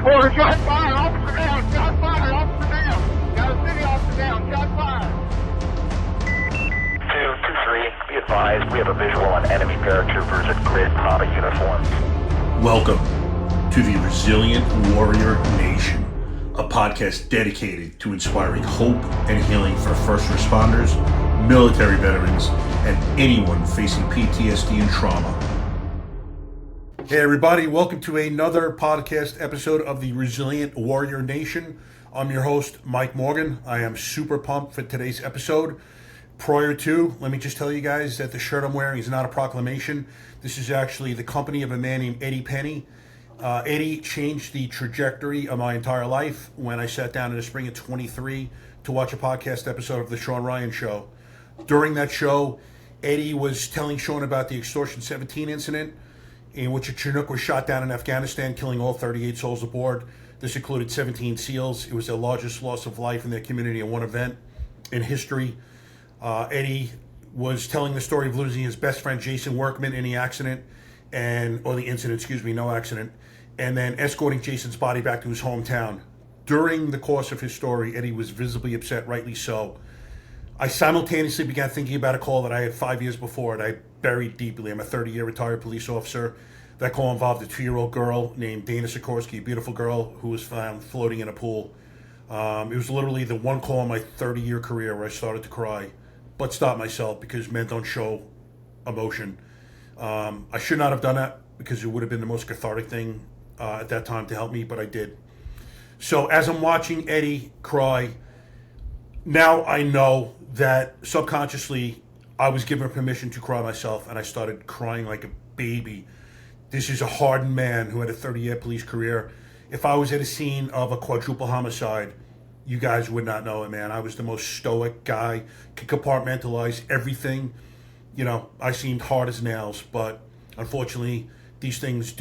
Or shot fire, officer down, shot fire, officer down. Got a city officer down, shot fire. 223, be advised, we have a visual on enemy paratroopers in grid Papa uniforms. Welcome to the Resilient Warrior Nation, a podcast dedicated to inspiring hope and healing for first responders, military veterans, and anyone facing PTSD and trauma. Hey everybody, welcome to another podcast episode of the Resilient Warrior Nation. I'm your host, Mike Morgan. I am super pumped for today's episode. Prior to, let me just tell you guys that the shirt I'm wearing is not a proclamation. This is actually the company of a man named Eddie Penny. Eddie changed the trajectory of my entire life when I sat down in the spring of 23 to watch a podcast episode of the Sean Whalen show. During that show, Eddie was telling Sean about the Extortion 17 incident, in which a Chinook was shot down in Afghanistan, killing all 38 souls aboard. This included 17 SEALs. It was the largest loss of life in their community in one event in history. Eddie was telling the story of losing his best friend, Jason Workman, in the accident, no accident, and then escorting Jason's body back to his hometown. During the course of his story, Eddie was visibly upset, rightly so. I simultaneously began thinking about a call that I had 5 years before and I buried deeply. I'm a 30-year retired police officer. That call involved a 2-year-old girl named Dana Sikorsky, a beautiful girl who was found floating in a pool. It was literally the one call in my 30-year career where I started to cry, but stopped myself because men don't show emotion. I should not have done that because it would have been the most cathartic thing at that time to help me, but I did. So as I'm watching Eddie cry, now I know that subconsciously I was given permission to cry myself, and I started crying like a baby. This is a hardened man who had a 30-year police career. If I was at a scene of a quadruple homicide, you guys would not know it, man. I was the most stoic guy, could compartmentalize everything. You know, I seemed hard as nails, but unfortunately, these things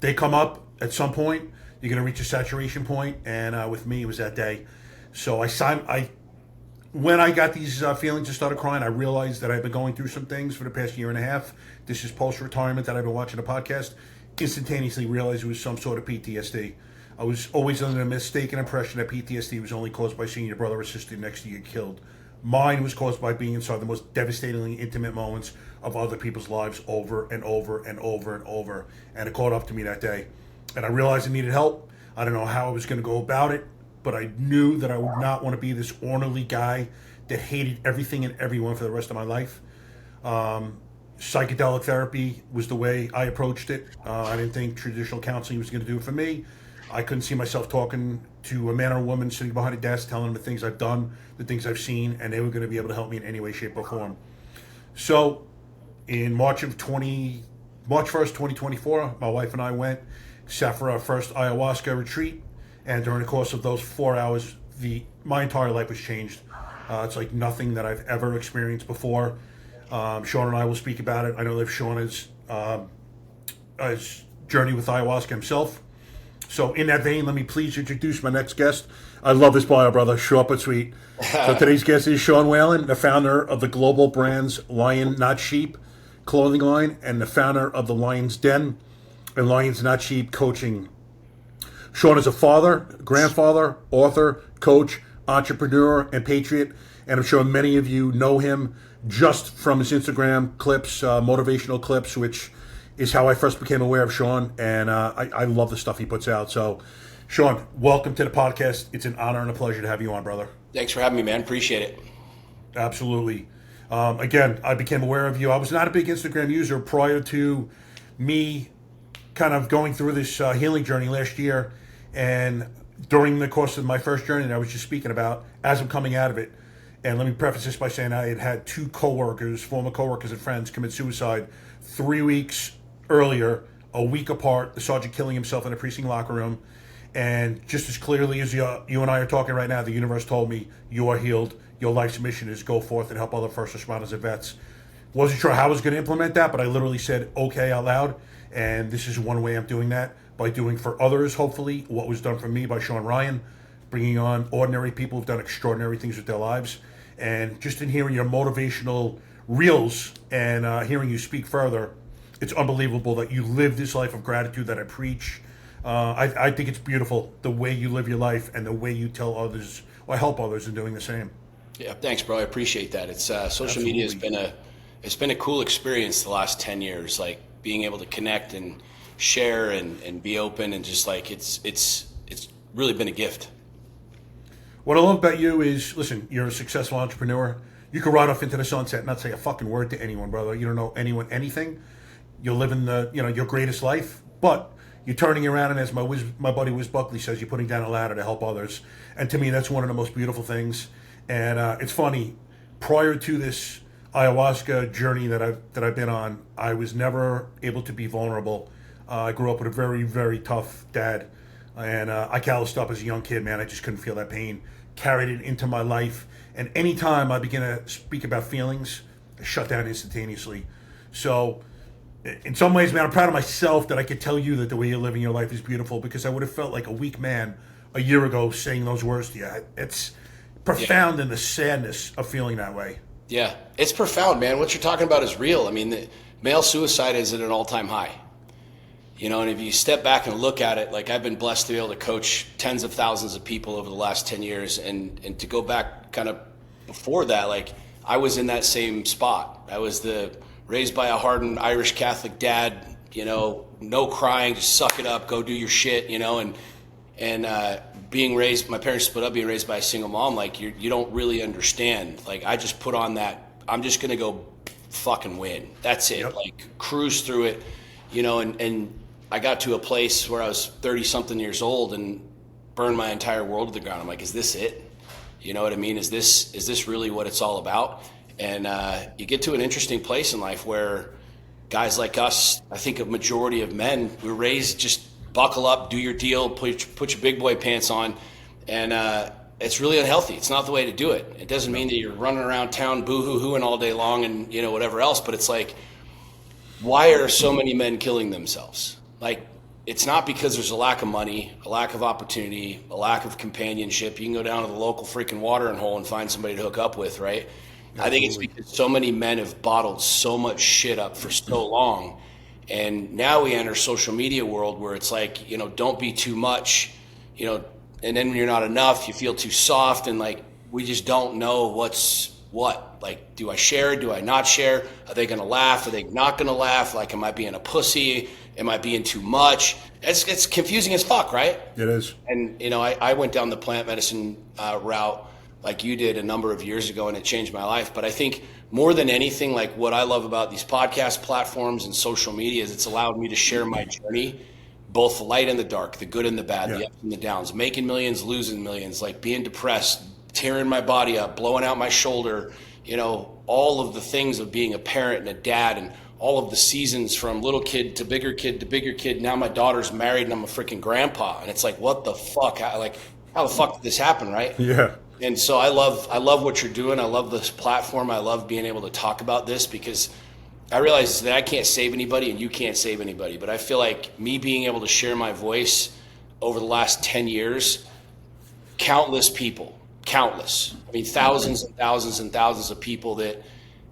they come up at some point. You're going to reach a saturation point, and with me, it was that day. So when I got these feelings and started crying, I realized that I've been going through some things for the past year and a half. This is post-retirement that I've been watching a podcast. Instantaneously realized it was some sort of PTSD. I was always under the mistaken impression that PTSD was only caused by seeing your brother or sister next to you get killed. Mine was caused by being inside the most devastatingly intimate moments of other people's lives over and over and over and over. And it caught up to me that day. And I realized I needed help. I don't know how I was going to go about it, but I knew that I would not want to be this ornery guy that hated everything and everyone for the rest of my life. Psychedelic therapy was the way I approached it. I didn't think traditional counseling was going to do it for me. I couldn't see myself talking to a man or a woman sitting behind a desk telling them the things I've done, the things I've seen, and they were going to be able to help me in any way, shape, or form. So in March 1st, 2024, my wife and I sat for our first Ayahuasca retreat. And during the course of those 4 hours, my entire life was changed. It's like nothing that I've ever experienced before. Sean and I will speak about it. I know that Sean has journeyed with ayahuasca himself. So in that vein, let me please introduce my next guest. I love this bio, brother. Short but sweet. So today's guest is Sean Whalen, the founder of the global brands Lion Not Sheep clothing line and the founder of the Lion's Den and Lions Not Sheep coaching. Sean is a father, grandfather, author, coach, entrepreneur, and patriot. And I'm sure many of you know him just from his Instagram clips, motivational clips, which is how I first became aware of Sean. And I love the stuff he puts out. So, Sean, welcome to the podcast. It's an honor and a pleasure to have you on, brother. Thanks for having me, man. Appreciate it. Absolutely. Again, I became aware of you. I was not a big Instagram user prior to me kind of going through this healing journey last year. And during the course of my first journey that I was just speaking about, as I'm coming out of it, and let me preface this by saying I had two former coworkers and friends, commit suicide 3 weeks earlier, a week apart, the sergeant killing himself in a precinct locker room. And just as clearly as you and I are talking right now, the universe told me, you are healed. Your life's mission is go forth and help other first responders and vets. Wasn't sure how I was going to implement that, but I literally said, okay, out loud. And this is one way I'm doing that, by doing for others, hopefully, what was done for me by Sean Whalen, bringing on ordinary people who've done extraordinary things with their lives. And just in hearing your motivational reels and hearing you speak further, it's unbelievable that you live this life of gratitude that I preach. I think it's beautiful the way you live your life and the way you tell others or help others in doing the same. Yeah, thanks, bro. I appreciate that. It's social media has been a cool experience the last 10 years. Like being able to connect and share and be open and just like it's really been a gift. What I love about you is, listen, you're a successful entrepreneur. You can ride off into the sunset and not say a fucking word to anyone, brother. You don't know anyone anything. You're living your greatest life, but you're turning around, and as my buddy Wiz Buckley says, you're putting down a ladder to help others. And to me, that's one of the most beautiful things. And it's funny, prior to this ayahuasca journey that I've been on, I was never able to be vulnerable. I grew up with a very, very tough dad, and I calloused up as a young kid, man. I just couldn't feel that pain. Carried it into my life, and anytime I begin to speak about feelings, I shut down instantaneously. So in some ways, man, I'm proud of myself that I could tell you that the way you're living your life is beautiful, because I would have felt like a weak man a year ago saying those words to you. It's profound in the sadness of feeling that way. Yeah, it's profound, man. What you're talking about is real. I mean, the male suicide is at an all-time high. You know, and if you step back and look at it, like I've been blessed to be able to coach tens of thousands of people over the last 10 years. And to go back kind of before that, like I was in that same spot. I was raised by a hardened Irish Catholic dad, you know, no crying, just suck it up, go do your shit, you know, and being raised, my parents split up, being raised by a single mom, like you don't really understand. Like I just put on that, I'm just going to go fucking win. That's it. Yep. Like cruise through it, you know, and I got to a place where I was 30 something years old and burned my entire world to the ground. I'm like, is this it? You know what I mean? Is this really what it's all about? And you get to an interesting place in life where guys like us, I think a majority of men, we're raised just buckle up, do your deal, put your big boy pants on. And it's really unhealthy. It's not the way to do it. It doesn't mean that you're running around town boo-hoo-hooing all day long and, you know, whatever else. But it's like, why are so many men killing themselves? Like, it's not because there's a lack of money, a lack of opportunity, a lack of companionship. You can go down to the local freaking watering hole and find somebody to hook up with, right? Absolutely. I think it's because so many men have bottled so much shit up for so long. And now we enter social media world where it's like, you know, don't be too much, you know, and then when you're not enough, you feel too soft. And like, we just don't know what's what. Like, do I share? Do I not share? Are they going to laugh? Are they not going to laugh? Like, am I being a pussy? Am I being too much? It's confusing as fuck, right? It is. And, you know, I went down the plant medicine route like you did a number of years ago, and it changed my life. But I think more than anything, like what I love about these podcast platforms and social media is it's allowed me to share my journey, both the light and the dark, the good and the bad, the ups and the downs, making millions, losing millions, like being depressed, tearing my body up, blowing out my shoulder, you know, all of the things of being a parent and a dad, and all of the seasons from little kid to bigger kid to bigger kid. Now my daughter's married and I'm a freaking grandpa. And it's like, what the fuck? How the fuck did this happen, right? Yeah. And so I love what you're doing. I love this platform. I love being able to talk about this because I realize that I can't save anybody and you can't save anybody. But I feel like me being able to share my voice over the last 10 years, countless people, countless. I mean, thousands and thousands and thousands of people that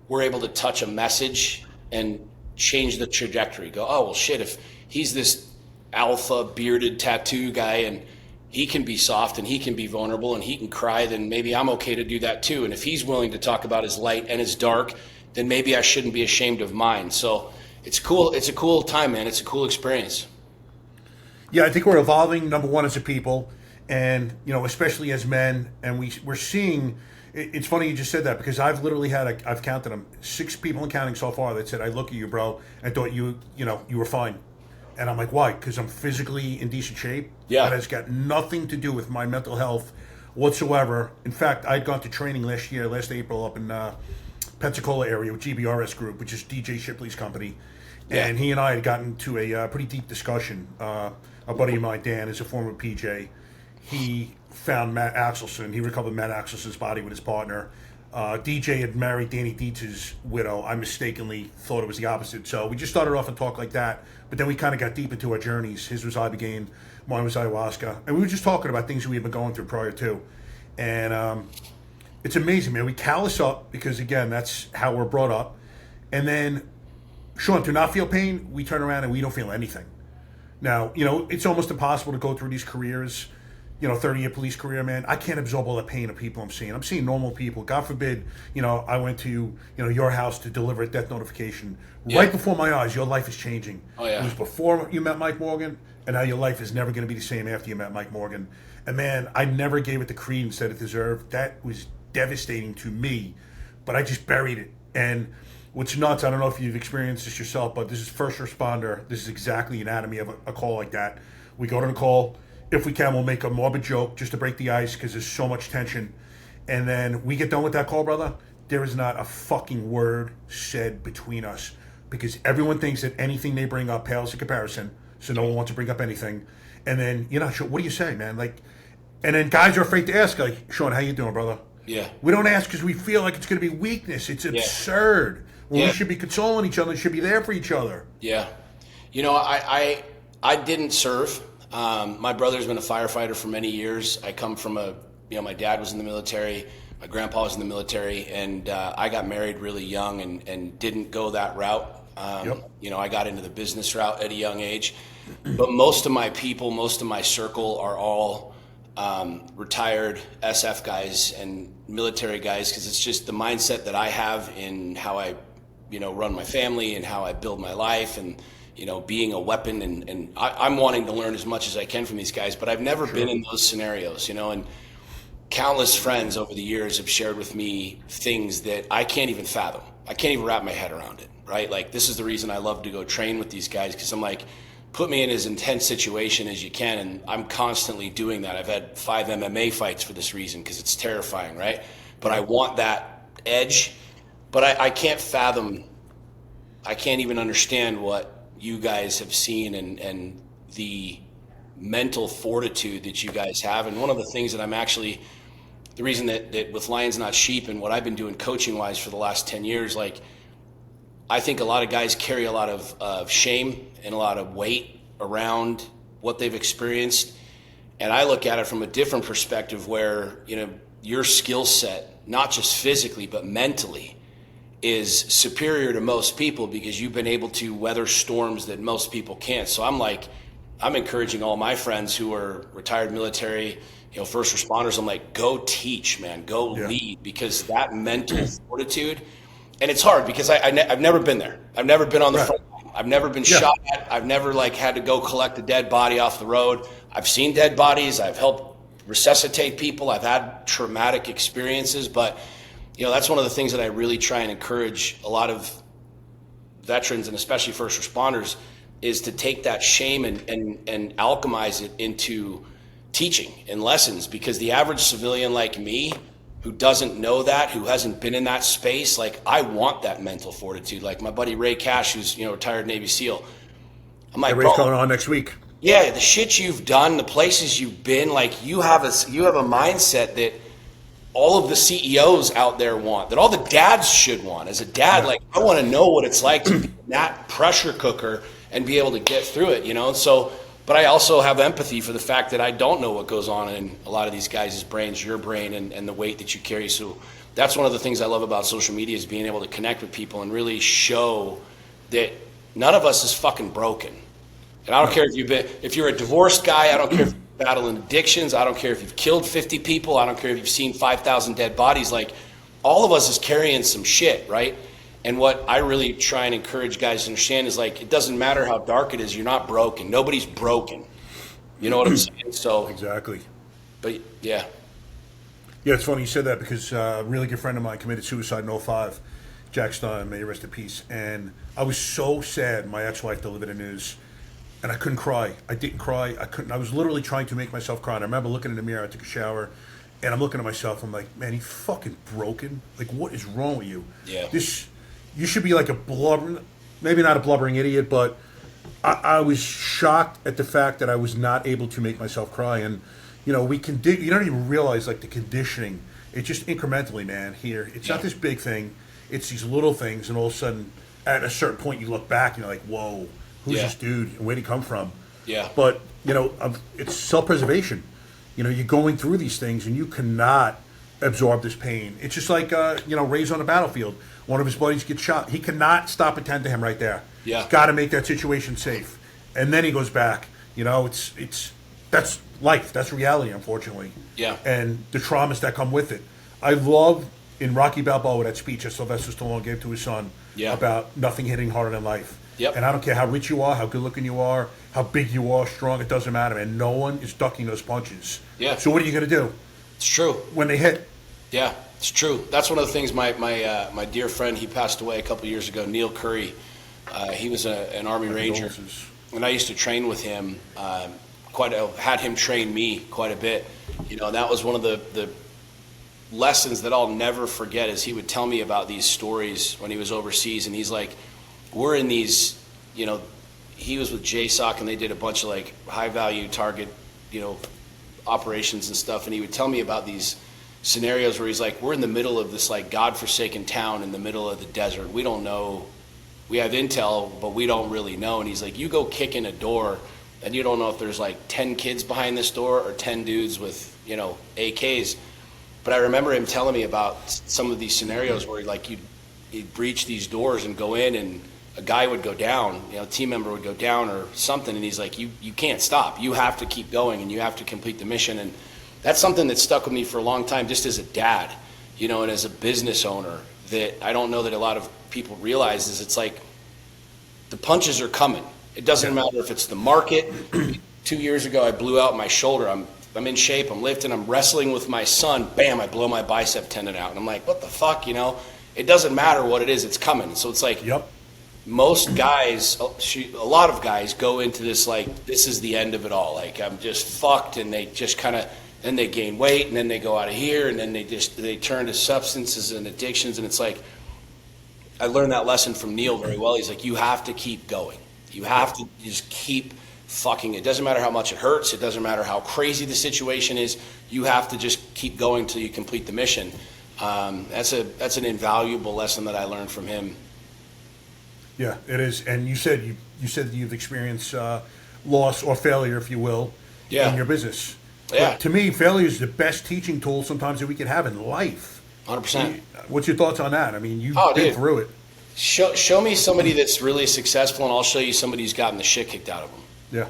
were able to touch a message and change the trajectory. Go, oh, well, shit, if he's this alpha bearded tattoo guy and he can be soft and he can be vulnerable and he can cry, then maybe I'm okay to do that too. And if he's willing to talk about his light and his dark, then maybe I shouldn't be ashamed of mine. So it's cool. It's a cool time, man. It's a cool experience. Yeah, I think we're evolving, number one, as a people, and, you know, especially as men. And we're seeing, it's funny you just said that, because I've literally I've counted them, 6 people and counting so far that said, I look at you, bro, and thought you were fine. And I'm like, why? Because I'm physically in decent shape. Yeah. That has got nothing to do with my mental health whatsoever. In fact, I'd gone to training last April up in Pensacola area with GBRS Group, which is DJ Shipley's company. Yeah. And he and I had gotten to a pretty deep discussion. A buddy of mine, Dan, is a former PJ. He found Matt Axelson. He recovered Matt Axelson's body with his partner. DJ had married Danny Dietz's widow. I mistakenly thought it was the opposite. So we just started off and talked like that. But then we kind of got deep into our journeys. His was Ibogaine, mine was ayahuasca. And we were just talking about things we had been going through prior to. And it's amazing, man. We callous up because, again, that's how we're brought up. And then, Sean, to not feel pain, we turn around and we don't feel anything. Now, it's almost impossible to go through these careers, 30-year police career, man. I can't absorb all the pain of people I'm seeing. I'm seeing normal people. God forbid, I went to, your house to deliver a death notification. Yeah. Right before my eyes, your life is changing. Oh, yeah. It was before you met Mike Morgan, and now your life is never going to be the same after you met Mike Morgan. And, man, I never gave it the credence that it deserved. That was devastating to me, but I just buried it. And what's nuts, I don't know if you've experienced this yourself, but this is first responder. This is exactly anatomy of a call like that. We go to the call. If we can, we'll make a morbid joke just to break the ice because there's so much tension. And then we get done with that call, brother. There is not a fucking word said between us because everyone thinks that anything they bring up pales in comparison, so no one wants to bring up anything. And then you're not sure. What do you say, man? And then guys are afraid to ask, like, Sean, how you doing, brother? Yeah. We don't ask because we feel like it's going to be weakness. It's absurd. When we should be consoling each other, should be there for each other. Yeah. I didn't serve. My brother's been a firefighter for many years. I come from my dad was in the military. My grandpa was in the military. And I got married really young and didn't go that route. I got into the business route at a young age. But most of my people, most of my circle are all retired SF guys and military guys because it's just the mindset that I have in how I run my family and how I build my life and being a weapon and I'm wanting to learn as much as I can from these guys, but I've never been in those scenarios, and countless friends over the years have shared with me things that I can't even fathom. I can't even wrap my head around it, right? Like, this is the reason I love to go train with these guys because I'm like, put me in as intense situation as you can, and I'm constantly doing that. I've had 5 MMA fights for this reason because it's terrifying, right? But I want that edge, but I can't fathom, I can't even understand what you guys have seen and the mental fortitude that you guys have. And one of the things that I'm actually, the reason that with Lions Not Sheep and what I've been doing coaching wise for the last 10 years, like, I think a lot of guys carry a lot of shame and a lot of weight around what they've experienced. And I look at it from a different perspective where, your skill set, not just physically, but mentally, is superior to most people because you've been able to weather storms that most people can't. So I'm encouraging all my friends who are retired military, first responders. I'm like, go teach, man, go lead, because that mental fortitude. And it's hard because I've never been there. I've never been on the front line. I've never been shot at. I've never had to go collect a dead body off the road. I've seen dead bodies. I've helped resuscitate people. I've had traumatic experiences. But, that's one of the things that I really try and encourage a lot of veterans and especially first responders is to take that shame and alchemize it into teaching and lessons, because the average civilian like me who doesn't know that, who hasn't been in that space, like, I want that mental fortitude. Like my buddy Ray Cash, who's retired Navy SEAL. I'm like, Ray's coming on next week. Yeah, the shit you've done, the places you've been, like, you have a mindset that all of the CEOs out there want, that all the dads should want. As a dad, like, I want to know what it's like to be in that pressure cooker and be able to get through it, So, but I also have empathy for the fact that I don't know what goes on in a lot of these guys' brains, your brain, and the weight that you carry. So that's one of the things I love about social media, is being able to connect with people and really show that none of us is fucking broken. And I don't care if you're a divorced guy, I don't care if you're battling addictions, I don't care if you've killed 50 people, I don't care if you've seen 5,000 dead bodies. Like, all of us is carrying some shit, right? And what I really try and encourage guys to understand is, like, it doesn't matter how dark it is, you're not broken. Nobody's broken. You know what I'm saying? So Exactly. But yeah. Yeah, it's funny you said that because a really good friend of mine committed suicide in 2005, Jack Stein, may he rest in peace. And I was so sad my ex-wife delivered the news. And I couldn't cry. I didn't cry. I was literally trying to make myself cry. And I remember looking in the mirror. I took a shower, and I'm looking at myself. I'm like, man, he's fucking broken. Like, what is wrong with you? Yeah. You should be like maybe not a blubbering idiot, but I was shocked at the fact that I was not able to make myself cry. And, you don't even realize, like, the conditioning. It's just incrementally, man, here. It's not this big thing. It's these little things. And all of a sudden, at a certain point, you look back and you're like, whoa. Who's this dude and where'd he come from? Yeah. But, it's self-preservation. You're going through these things and you cannot absorb this pain. It's just like, Ray's on the battlefield. One of his buddies gets shot. He cannot stop and tend to him right there. Yeah. Got to make that situation safe. and then he goes back. You know, it's that's life. That's reality, unfortunately. Yeah. And the traumas that come with it. I love in Rocky Balboa that speech that Sylvester Stallone gave to his son about nothing hitting harder than life. Yep. And I don't care how rich you are, how good looking you are, how big you are, strong, it doesn't matter, and no one is ducking those punches. Yeah. So what are you going to do? It's true. When they hit. Yeah, it's true. That's one of the things my dear friend, he passed away a couple years ago, Neil Curry. He was an Army Ranger. And I used to train with him, had him train me quite a bit. You know, and that was one of the lessons that I'll never forget is he would tell me about these stories when he was overseas. And he's like, we're in these, you know, he was with JSOC and they did a bunch of like high value target, you know, operations and stuff. And he would tell me about these scenarios where he's like, we're in the middle of this like godforsaken town in the middle of the desert. We don't know. We have intel, but we don't really know. And he's like, you go kick in a door and you don't know if there's like 10 kids behind this door or 10 dudes with, you know, AKs. But I remember him telling me about some of these scenarios where like you'd breach these doors and go in and a guy would go down, you know, a team member would go down or something. And he's like, you can't stop. You have to keep going and you have to complete the mission. And that's something that stuck with me for a long time, just as a dad, you know, and as a business owner, that I don't know that a lot of people realize is it's like the punches are coming. It doesn't matter if it's the market. 2 years ago, I blew out my shoulder. I'm in shape. I'm lifting. I'm wrestling with my son. Bam, I blow my bicep tendon out. And I'm like, what the fuck, you know? It doesn't matter what it is. It's coming. So it's like most guys, a lot of guys go into this like, this is the end of it all. Like, I'm just fucked. And they just kind of, then they gain weight. And then they go out of here. And then they turn to substances and addictions. And it's like, I learned that lesson from Neil very well. He's like, you have to keep going. You have to just keep fucking. It doesn't matter how much it hurts. It doesn't matter how crazy the situation is. You have to just keep going till you complete the mission. That's an invaluable lesson that I learned from him. Yeah, it is. And you said that you've experienced loss or failure, if you will, in your business. Yeah. But to me, failure is the best teaching tool sometimes that we can have in life. 100%. What's your thoughts on that? I mean, you've been through it. Show me somebody that's really successful, and I'll show you somebody who's gotten the shit kicked out of them. Yeah.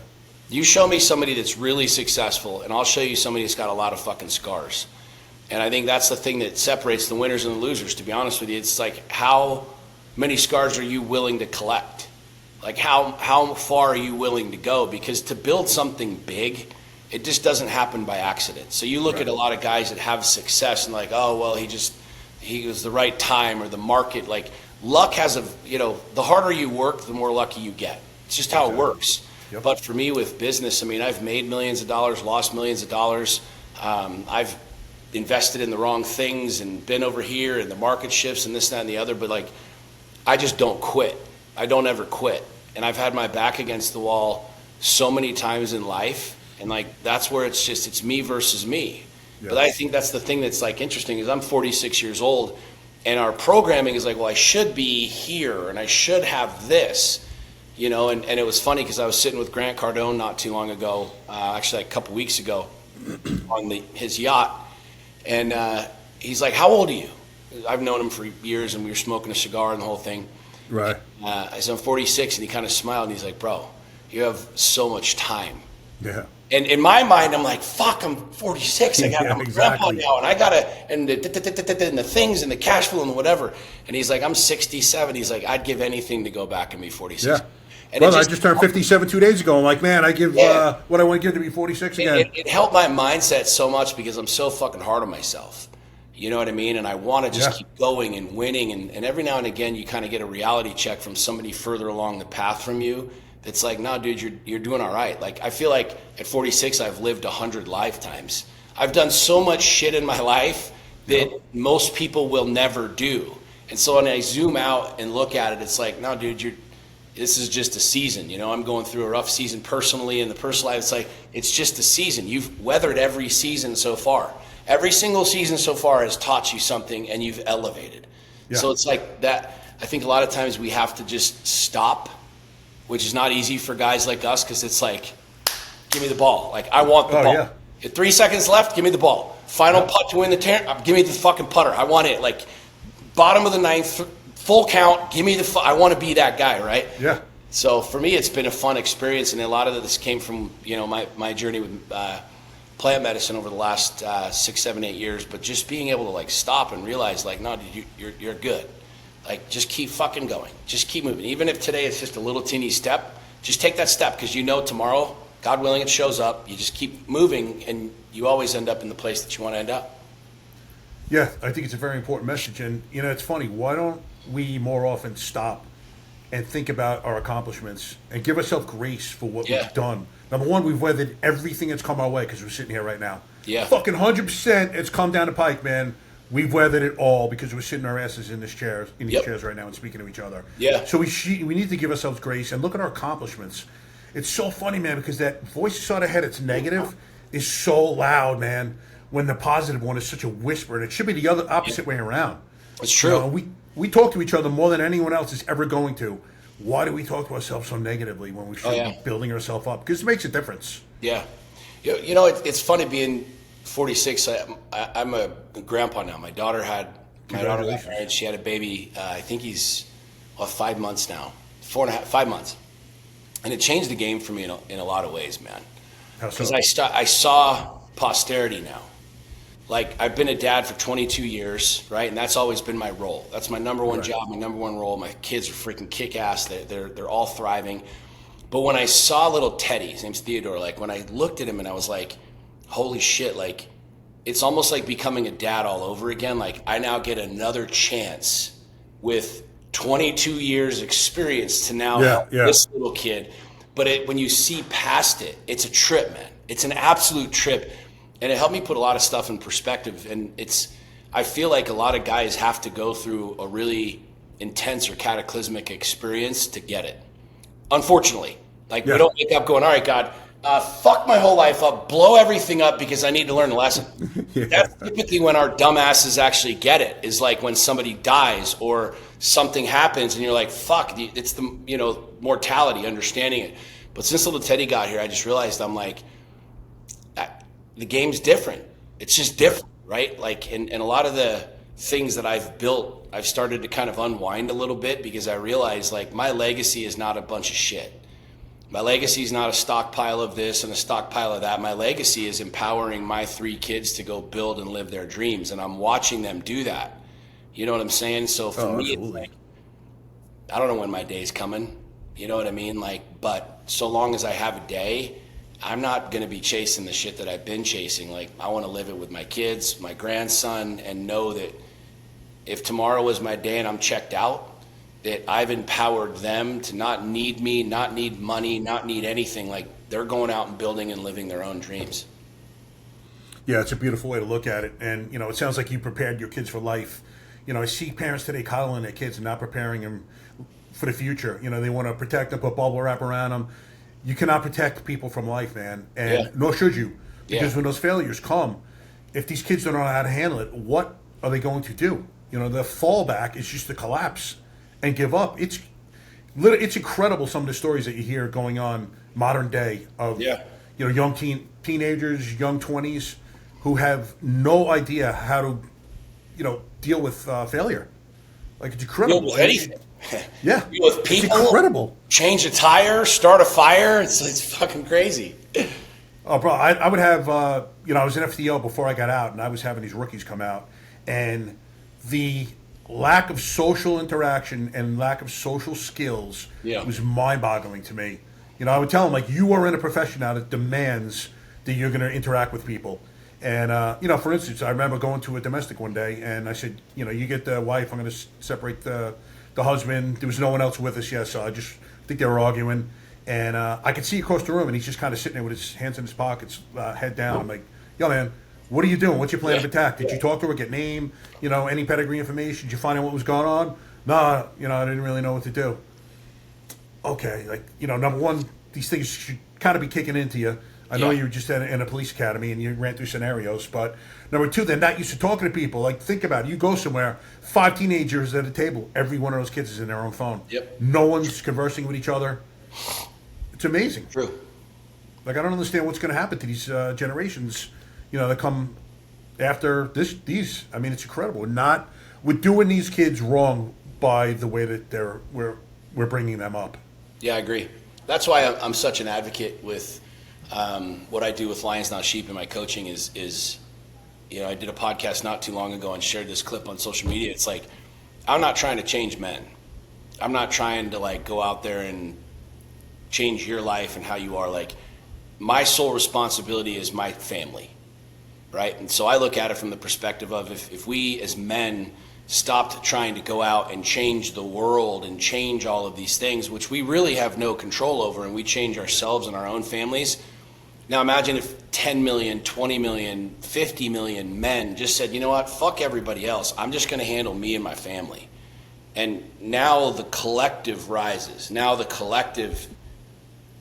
You show me somebody that's really successful, and I'll show you somebody that's got a lot of fucking scars. And I think that's the thing that separates the winners and the losers, to be honest with you. It's like, how many scars are you willing to collect? Like, how far are you willing to go? Because to build something big, it just doesn't happen by accident. So you look at a lot of guys that have success and like, oh, well, he was the right time or the market. Like, luck has the harder you work, the more lucky you get. It's just how it works. Yep. But for me with business, I mean, I've made millions of dollars, lost millions of dollars. I've invested in the wrong things and been over here and the market shifts and this, that, and the other. But like, I just don't quit. I don't ever quit. And I've had my back against the wall so many times in life. And like, that's where it's me versus me. Yeah. But I think that's the thing that's like interesting is I'm 46 years old and our programming is like, well, I should be here and I should have this. You know, and it was funny because I was sitting with Grant Cardone not too long ago, actually like a couple weeks ago, on his yacht, and he's like, "How old are you?" I've known him for years, and we were smoking a cigar and the whole thing. Right. I said, "I'm 46," and he kind of smiled, and he's like, "Bro, you have so much time." Yeah. And in my mind, I'm like, "Fuck, I'm 46. I'm a grandpa now, and I gotta and the things and the cash flow and whatever." And he's like, "I'm 67." He's like, "I'd give anything to go back and be 46." Yeah. And brother, I just turned 57 2 days ago. I'm like, man, I give what I want to give to be 46 again. It helped my mindset so much because I'm so fucking hard on myself. You know what I mean? And I want to just keep going and winning. And every now and again, you kind of get a reality check from somebody further along the path from you. That's like, no, dude, you're doing all right. Like, I feel like at 46, I've lived 100 lifetimes. I've done so much shit in my life that most people will never do. And so when I zoom out and look at it, it's like, no, dude, this is just a season. You know, I'm going through a rough season personally in the personal life. It's like, it's just a season. You've weathered every season so far. Every single season so far has taught you something and you've elevated. Yeah. So it's like that. I think a lot of times we have to just stop, which is not easy for guys like us because it's like, give me the ball. Like, I want the ball. Yeah. At 3 seconds left, give me the ball. Final putt to win the give me the fucking putter. I want it. Like, bottom of the ninth, full count, give me I want to be that guy, right? Yeah. So for me, it's been a fun experience, and a lot of this came from, you know, my journey with plant medicine over the last 6, 7, 8 years. But just being able to like stop and realize, like, no, dude, you're good. Like, just keep fucking going. Just keep moving. Even if today it's just a little teeny step, just take that step, because you know tomorrow, God willing, it shows up. You just keep moving, and you always end up in the place that you want to end up. Yeah, I think it's a very important message. And, you know, it's funny. Why don't we more often stop and think about our accomplishments and give ourselves grace for what we've done? Number one, we've weathered everything that's come our way, because we're sitting here right now. Yeah. Fucking 100% it's come down the pike, man. We've weathered it all because we're sitting our asses in these chairs right now and speaking to each other. Yeah. So we need to give ourselves grace and look at our accomplishments. It's so funny, man, because that voice inside our head that's negative is so loud, man, when the positive one is such a whisper, and it should be the other opposite way around. It's true. You know, we talk to each other more than anyone else is ever going to. Why do we talk to ourselves so negatively when we should be building ourselves up? Because it makes a difference. Yeah. You know, it's funny being 46. I'm a grandpa now. My daughter got married. She had a baby. I think he's 5 months now, 5 months, and it changed the game for me in a lot of ways, man. Because I saw posterity now. Like, I've been a dad for 22 years, right? And that's always been my role. That's my number one job, my number one role. My kids are freaking kick-ass. They're all thriving. But when I saw little Teddy, his name's Theodore, like, when I looked at him and I was like, holy shit, like, it's almost like becoming a dad all over again. Like, I now get another chance with 22 years experience to now help this little kid. But when you see past it, it's a trip, man. It's an absolute trip. And it helped me put a lot of stuff in perspective. And I feel like a lot of guys have to go through a really intense or cataclysmic experience to get it. Unfortunately, we don't wake up going, all right, God, fuck my whole life up, blow everything up because I need to learn a lesson. That's typically when our dumbasses actually get it, is like when somebody dies or something happens and you're like, fuck, it's the, mortality, understanding it. But since little Teddy got here, I just realized I'm like, the game's different. It's just different, right? Like, and a lot of the things that I've built, I've started to kind of unwind a little bit, because I realized, like, my legacy is not a bunch of shit. My legacy is not a stockpile of this and a stockpile of that. My legacy is empowering my 3 kids to go build and live their dreams. And I'm watching them do that. You know what I'm saying? So for me, it's like, I don't know when my day's coming. You know what I mean? Like, but so long as I have a day, I'm not going to be chasing the shit that I've been chasing. Like, I want to live it with my kids, my grandson, and know that if tomorrow was my day and I'm checked out, that I've empowered them to not need me, not need money, not need anything. Like, they're going out and building and living their own dreams. Yeah, it's a beautiful way to look at it. And, it sounds like you prepared your kids for life. I see parents today coddling their kids and not preparing them for the future. They want to protect them, put bubble wrap around them. You cannot protect people from life, man, and nor should you, because when those failures come, if these kids don't know how to handle it, what are they going to do? The fallback is just to collapse and give up. It's incredible, some of the stories that you hear going on modern day of young teenagers, young 20s, who have no idea how to deal with failure. Like, it's incredible. Deal with anything. Yeah, with people, it's incredible. Change a tire, start a fire. It's fucking crazy. Oh, bro, I would have, I was an FTO before I got out, and I was having these rookies come out, and the lack of social interaction and lack of social skills was mind-boggling to me. I would tell them, like, you are in a profession now that demands that you're going to interact with people. And, for instance, I remember going to a domestic one day, and I said, you get the wife, I'm going to separate the husband. There was no one else with us yet, so I think they were arguing. And I could see across the room, and he's just kind of sitting there with his hands in his pockets, head down. I'm like, yo, man, what are you doing? What's your plan of attack? Did you talk to her, get name, any pedigree information? Did you find out what was going on? No, I didn't really know what to do. Okay, like, number one, these things should kind of be kicking into you. I know you were just in a police academy and you ran through scenarios, but number two, they're not used to talking to people. Like, think about it. You go somewhere, 5 teenagers at a table. Every one of those kids is in their own phone. Yep. No one's conversing with each other. It's amazing. True. Like, I don't understand what's going to happen to these generations, that come after these. I mean, it's incredible. We're doing these kids wrong by the way that we're bringing them up. Yeah, I agree. That's why I'm such an advocate with what I do with Lions Not Sheep in my coaching is, you know, I did a podcast not too long ago and shared this clip on social media. It's like, I'm not trying to change men. I'm not trying to like go out there and change your life and how you are. Like, my sole responsibility is my family, right? And so I look at it from the perspective of if we as men stopped trying to go out and change the world and change all of these things, which we really have no control over, and we change ourselves and our own families. Now imagine if 10 million, 20 million, 50 million men just said, you know what, fuck everybody else. I'm just going to handle me and my family. And now the collective rises. Now the collective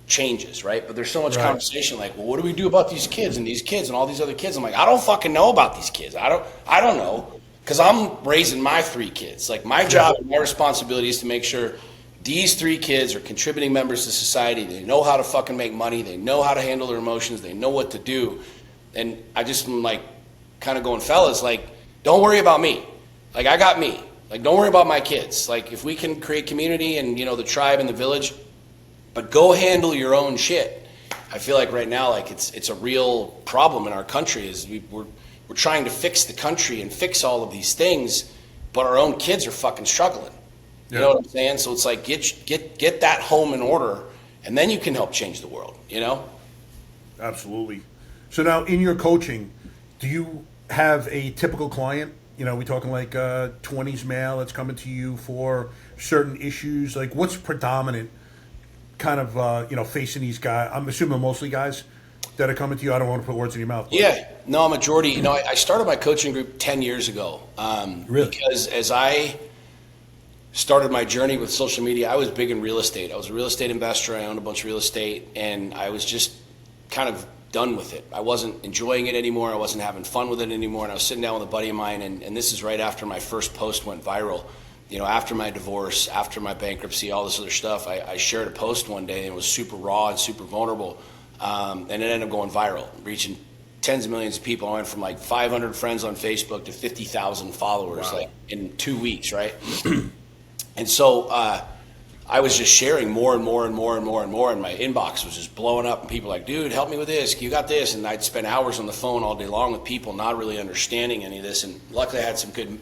changes, right? But there's so much conversation like, well, what do we do about these kids and these kids and all these other kids? I'm like, I don't fucking know about these kids. I don't know. Because I'm raising my 3 kids. Like, my job and my responsibility is to make sure these 3 kids are contributing members to society. They know how to fucking make money. They know how to handle their emotions. They know what to do. And I just am like, kind of going, fellas, like, don't worry about me. Like, I got me. Like, don't worry about my kids. Like, if we can create community and, you know, the tribe and the village, but go handle your own shit. I feel like right now, like, it's a real problem in our country is we're trying to fix the country and fix all of these things, but our own kids are fucking struggling. You know what I'm saying? So it's like, get that home in order, and then you can help change the world, you know? Absolutely. So now in your coaching, do you have a typical client? You know, we talking like 20s male that's coming to you for certain issues? Like, what's predominant kind of, you know, facing these guys? I'm assuming mostly guys that are coming to you. I don't want to put words in your mouth. But. Yeah, no, majority. You know, I started my coaching group 10 years ago. Really? Because as I started my journey with social media, I was big in real estate. I was a real estate investor. I owned a bunch of real estate, and I was just kind of done with it. I wasn't enjoying it anymore. I wasn't having fun with it anymore. And I was sitting down with a buddy of mine, and this is right after my first post went viral. You know, after my divorce, after my bankruptcy, all this other stuff, I shared a post one day, and it was super raw and super vulnerable. And it ended up going viral, reaching tens of millions of people. I went from like 500 friends on Facebook to 50,000 followers, like in 2 weeks, right? And so I was just sharing more and more and more and more and more, and my inbox was just blowing up, and people were like, dude, help me with this, you got this. And I'd spend hours on the phone all day long with people not really understanding any of this. And luckily I had some good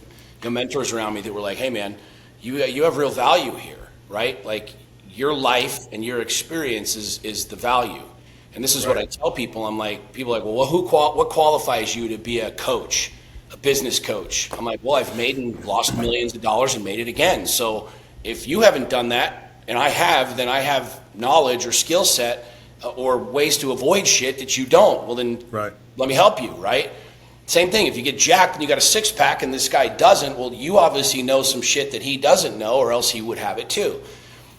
mentors around me that were like, hey man, you have real value here, right? Like, your life and your experience is the value. And this is what I tell people. I'm like, people are like, well, what qualifies you to be a coach, a business coach? I'm like, well, I've made and lost millions of dollars and made it again. So if you haven't done that, and I have, then I have knowledge or skill set or ways to avoid shit that you don't. Well, then let me help you, right? Same thing. If you get jacked and you got a 6-pack and this guy doesn't, well, you obviously know some shit that he doesn't know, or else he would have it too.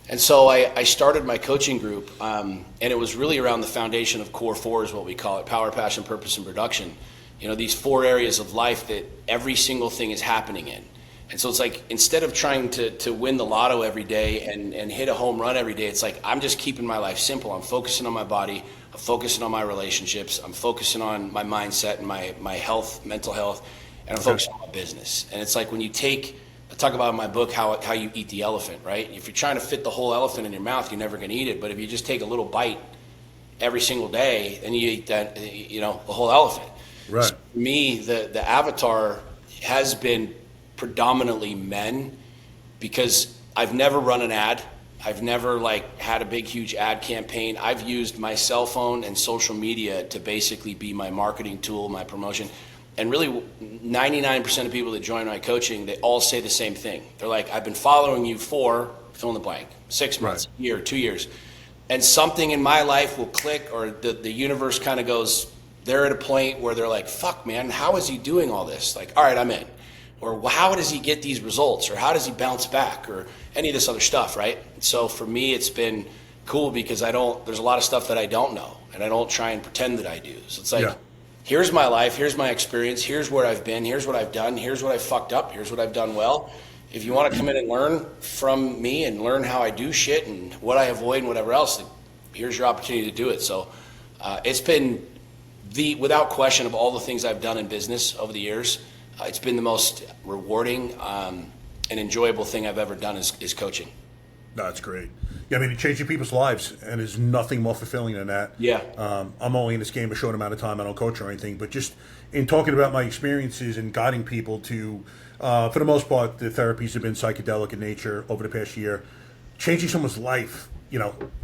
And so I started my coaching group, and it was really around the foundation of core 4 is what we call it: power, passion, purpose, and production. You know, these 4 areas of life that every single thing is happening in. And so it's like, instead of trying to win the lotto every day and hit a home run every day, it's like, I'm just keeping my life simple. I'm focusing on my body. I'm focusing on my relationships. I'm focusing on my mindset and my health, mental health, and I'm focusing on my business. And it's like, when you take... I talk about in my book how you eat the elephant, right? If you're trying to fit the whole elephant in your mouth, you're never going to eat it. But if you just take a little bite every single day, then you eat that, you know, the whole elephant. Right. So for me, the avatar has been predominantly men, because I've never run an ad. I've never like had a big, huge ad campaign. I've used my cell phone and social media to basically be my marketing tool, my promotion. And really, 99% of people that join my coaching, they all say the same thing. They're like, I've been following you for, fill in the blank, 6 months, a year, 2 years. And something in my life will click, or the universe kind of goes, they're at a point where they're like, fuck, man, how is he doing all this? Like, all right, I'm in. Or well, how does he get these results? Or how does he bounce back? Or any of this other stuff, right? So for me, it's been cool because there's a lot of stuff that I don't know. And I don't try and pretend that I do. So it's like, here's my life, here's my experience, here's where I've been, here's what I've done, here's what I've fucked up, here's what I've done well. If you want to come in and learn from me and learn how I do shit and what I avoid and whatever else, here's your opportunity to do it. So it's been without question, of all the things I've done in business over the years, it's been the most rewarding and enjoyable thing I've ever done is coaching. No, that's great. Yeah, I mean, changing people's lives, and there's nothing more fulfilling than that. Yeah. I'm only in this game a short amount of time. I don't coach or anything, but just in talking about my experiences and guiding people to, for the most part, the therapies have been psychedelic in nature over the past year. Changing someone's life,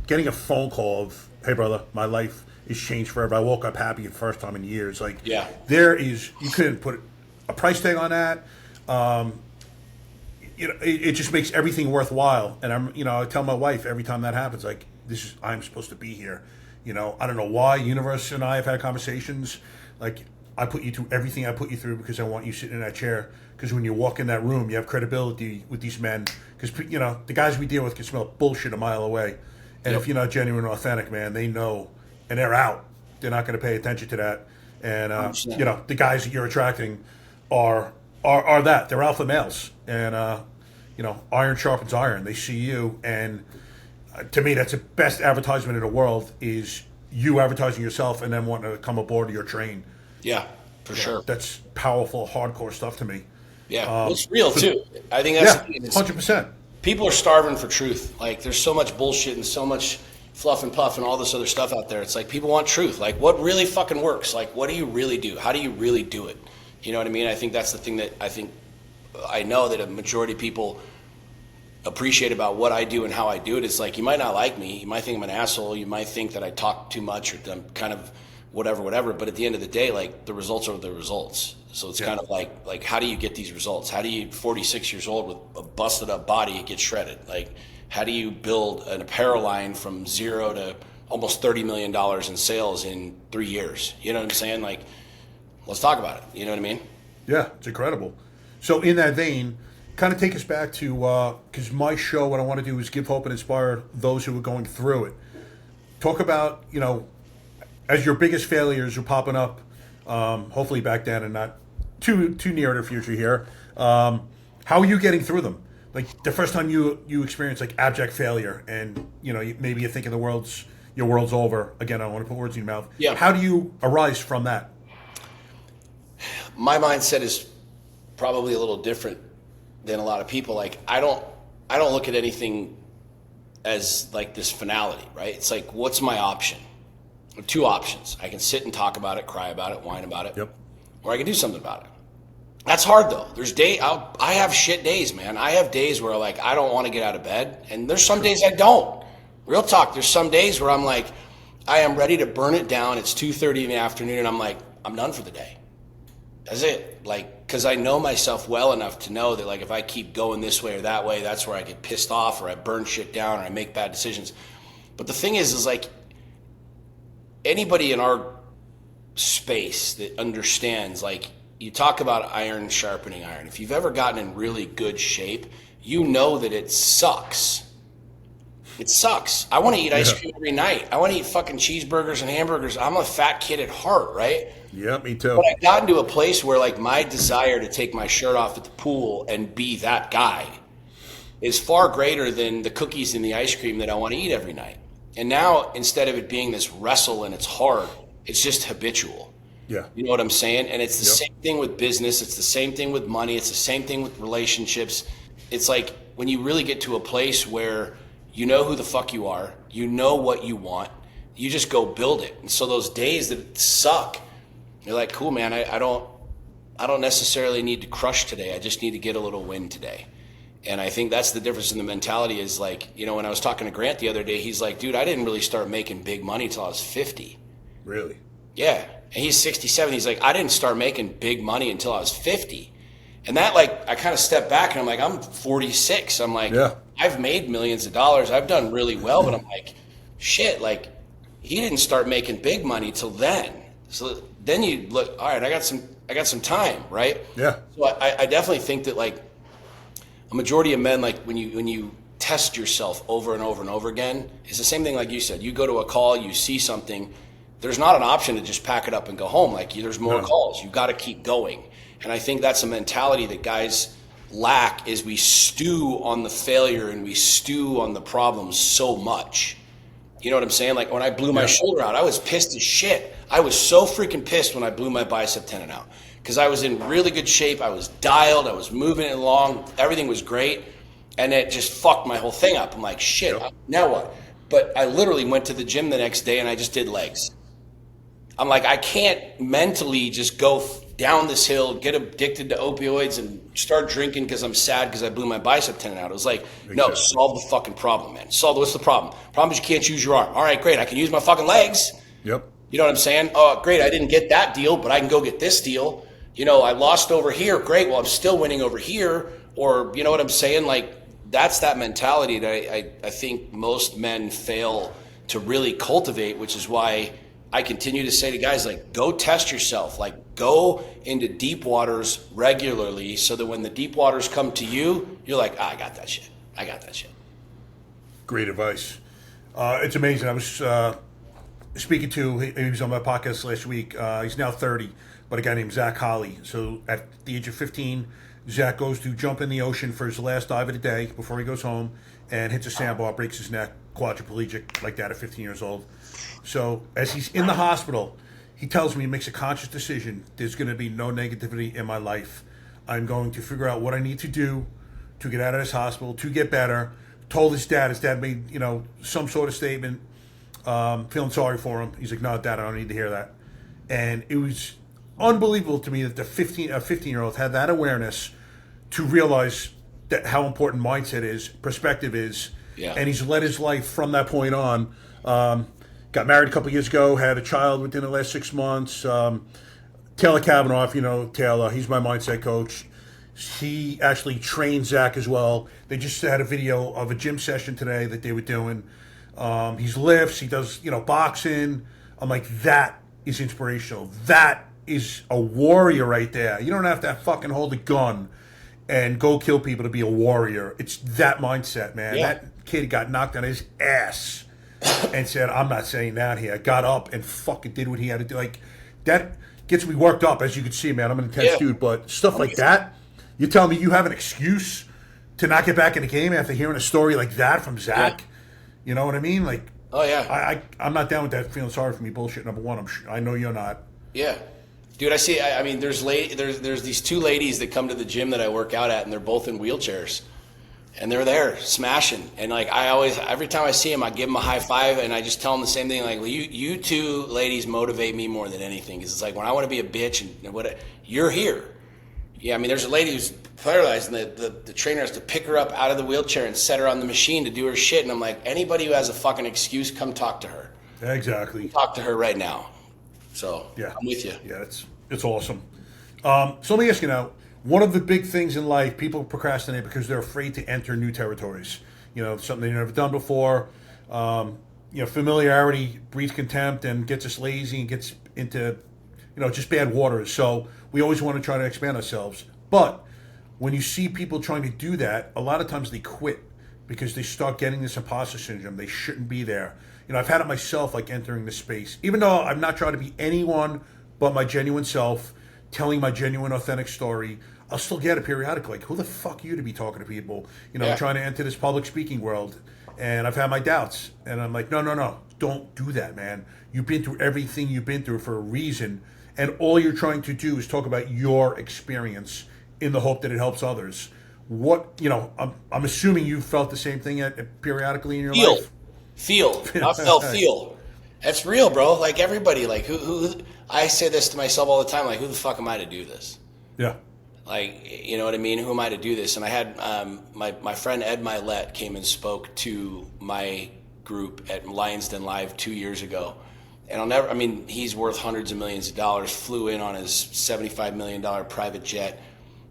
getting a phone call of, "Hey, brother, my life is changed forever. I woke up happy for the first time in years." Like, yeah, you couldn't put a price tag on that. It just makes everything worthwhile. And I tell my wife every time that happens, like, I'm supposed to be here. I don't know why. Universe and I have had conversations. Like, I put you through everything I put you through because I want you sitting in that chair. Because when you walk in that room, you have credibility with these men. Because, the guys we deal with can smell bullshit a mile away. And if you're not genuine or authentic, man, they know. And they're out. They're not going to pay attention to that. And, the guys that you're attracting are that. They're alpha males. And, iron sharpens iron. They see you. And to me, that's the best advertisement in the world is you advertising yourself and then wanting to come aboard your train. Yeah, for sure. That's powerful, hardcore stuff to me. Yeah, it's real too. I think that's 100%. People are starving for truth. Like, there's so much bullshit and so much fluff and puff and all this other stuff out there. It's like people want truth. Like, what really fucking works? Like, what do you really do? How do you really do it? You know what I mean? I think that's the thing that I know that a majority of people appreciate about what I do and how I do it. It's like, you might not like me. You might think I'm an asshole. You might think that I talk too much or I'm kind of whatever. But at the end of the day, like, the results are the results. So it's kind of like, how do you get these results? How do you, 46 years old with a busted up body, get shredded? Like, how do you build an apparel line from zero to almost $30 million in sales in 3 years? You know what I'm saying? Like, let's talk about it. You know what I mean? Yeah, it's incredible. So in that vein, kind of take us back to, because my show, what I want to do is give hope and inspire those who are going through it. Talk about, as your biggest failures are popping up, hopefully back then and not too near the future here. How are you getting through them? Like, the first time you experience like abject failure, and maybe you're thinking your world's over. Again, I don't want to put words in your mouth. Yeah. How do you arise from that? My mindset is probably a little different than a lot of people. Like, I don't look at anything as like this finality, right? It's like, what's my option? I have two options. I can sit and talk about it, cry about it, whine about it. Yep. Or I can do something about it. That's hard though. There's I have shit days, man. I have days where like I don't want to get out of bed, and there's some days I don't. Real talk. There's some days where I'm like, I am ready to burn it down. It's 2:30 in the afternoon, and I'm like, I'm done for the day. That's it. Like, because I know myself well enough to know that like if I keep going this way or that way, that's where I get pissed off, or I burn shit down, or I make bad decisions. But the thing is like, anybody in our space that understands, like, you talk about iron sharpening iron. If you've ever gotten in really good shape, you know that it sucks. It sucks. I want to eat ice cream every night. I want to eat fucking cheeseburgers and hamburgers. I'm a fat kid at heart, right? Yeah, me too. But I got into a place where like my desire to take my shirt off at the pool and be that guy is far greater than the cookies and the ice cream that I want to eat every night. And now, instead of it being this wrestle and it's hard, it's just habitual. Yeah. You know what I'm saying? And it's the same thing with business. It's the same thing with money. It's the same thing with relationships. It's like when you really get to a place where you know who the fuck you are, you know what you want, you just go build it. And so those days that suck, you're like, cool, man, I don't necessarily need to crush today. I just need to get a little win today. And I think that's the difference in the mentality is like, when I was talking to Grant the other day, he's like, dude, I didn't really start making big money until I was 50. Really? Yeah. And he's 67. He's like, I didn't start making big money until I was 50. And that, like, I kind of stepped back and I'm like, I'm 46. I'm like, I've made millions of dollars. I've done really well. But I'm like, shit, like, he didn't start making big money till then. So then you look, all right, I got some time, right? Yeah. So I definitely think that, like, a majority of men, like, when you test yourself over and over and over again, it's the same thing like you said. You go to a call, you see something, there's not an option to just pack it up and go home. Like, there's more calls. You got to keep going. And I think that's a mentality that guys lack is we stew on the failure and we stew on the problems so much. You know what I'm saying? Like, when I blew my shoulder out, I was pissed as shit. I was so freaking pissed when I blew my bicep tendon out because I was in really good shape. I was dialed. I was moving it along. Everything was great. And it just fucked my whole thing up. I'm like, shit, now what? But I literally went to the gym the next day and I just did legs. I'm like, I can't mentally just go down this hill, get addicted to opioids and start drinking because I'm sad because I blew my bicep tendon out. It was like, no, solve the fucking problem, man. What's the problem? Problem is you can't use your arm. All right, great. I can use my fucking legs. Yep. You know what I'm saying? Oh, great. I didn't get that deal, but I can go get this deal. You know, I lost over here. Great. Well, I'm still winning over here. Or, you know what I'm saying? Like, that's that mentality that I think most men fail to really cultivate, which is why I continue to say to guys, like, go test yourself. Like, go into deep waters regularly so that when the deep waters come to you, you're like, I got that shit. I got that shit. Great advice. It's amazing. I was speaking to, he was on my podcast last week. He's now 30, but a guy named Zach Holly. So at the age of 15, Zach goes to jump in the ocean for his last dive of the day before he goes home and hits a sandbar, breaks his neck, quadriplegic like that at 15 years old. So as he's in the hospital, he tells me he makes a conscious decision. There's going to be no negativity in my life. I'm going to figure out what I need to do to get out of this hospital, to get better. Told his dad made, some sort of statement, feeling sorry for him. He's like, no, Dad, I don't need to hear that. And it was unbelievable to me that a 15-year-old had that awareness to realize that how important mindset is, perspective is, and he's led his life from that point on. Got married a couple years ago, had a child within the last 6 months. Taylor Kavanaugh, if you know Taylor, he's my mindset coach. He actually trained Zach as well. They just had a video of a gym session today that they were doing. He lifts, he does, boxing. I'm like, that is inspirational. That is a warrior right there. You don't have to fucking hold a gun and go kill people to be a warrior. It's that mindset, man. Yeah. That kid got knocked on his ass and said, I'm not saying that here. Got up and fucking did what he had to do. Like, that gets me worked up, as you can see, man. I'm an intense dude, but stuff like that, you tell me you have an excuse to not get back in the game after hearing a story like that from Zach? Yeah. You know what I mean? Like, oh yeah, I'm not down with that feeling sorry for me bullshit. Number one, I know you're not. Yeah, dude. I mean, there's these two ladies that come to the gym that I work out at, and they're both in wheelchairs, and they're there smashing. And like, every time I see them, I give them a high five, and I just tell them the same thing. Like, well, you two ladies motivate me more than anything. Because it's like, when I want to be a bitch and what, you're here. Yeah, I mean, there's a lady who's paralyzed, and the trainer has to pick her up out of the wheelchair and set her on the machine to do her shit. And I'm like, anybody who has a fucking excuse, come talk to her. Exactly. Talk to her right now. So, yeah, I'm with you. Yeah, it's awesome. So let me ask you now, one of the big things in life, people procrastinate because they're afraid to enter new territories. Something they've never done before. Familiarity breeds contempt and gets us lazy and gets into, just bad waters. So we always want to try to expand ourselves. But when you see people trying to do that, a lot of times they quit because they start getting this imposter syndrome. They shouldn't be there. I've had it myself, like entering this space. Even though I'm not trying to be anyone but my genuine self, telling my genuine, authentic story, I'll still get it periodically. Like, who the fuck are you to be talking to people? I'm trying to enter this public speaking world. And I've had my doubts. And I'm like, no. Don't do that, man. You've been through everything you've been through for a reason. And all you're trying to do is talk about your experience in the hope that it helps others. I'm assuming you felt the same thing periodically in your life. Feel. That's real, bro. Like, everybody, like, who I say this to myself all the time, like, who the fuck am I to do this? Yeah. Like, you know what I mean? Who am I to do this? And I had my friend Ed Milet came and spoke to my group at Lions Den Live 2 years ago. And he's worth hundreds of millions of dollars, flew in on his $75 million private jet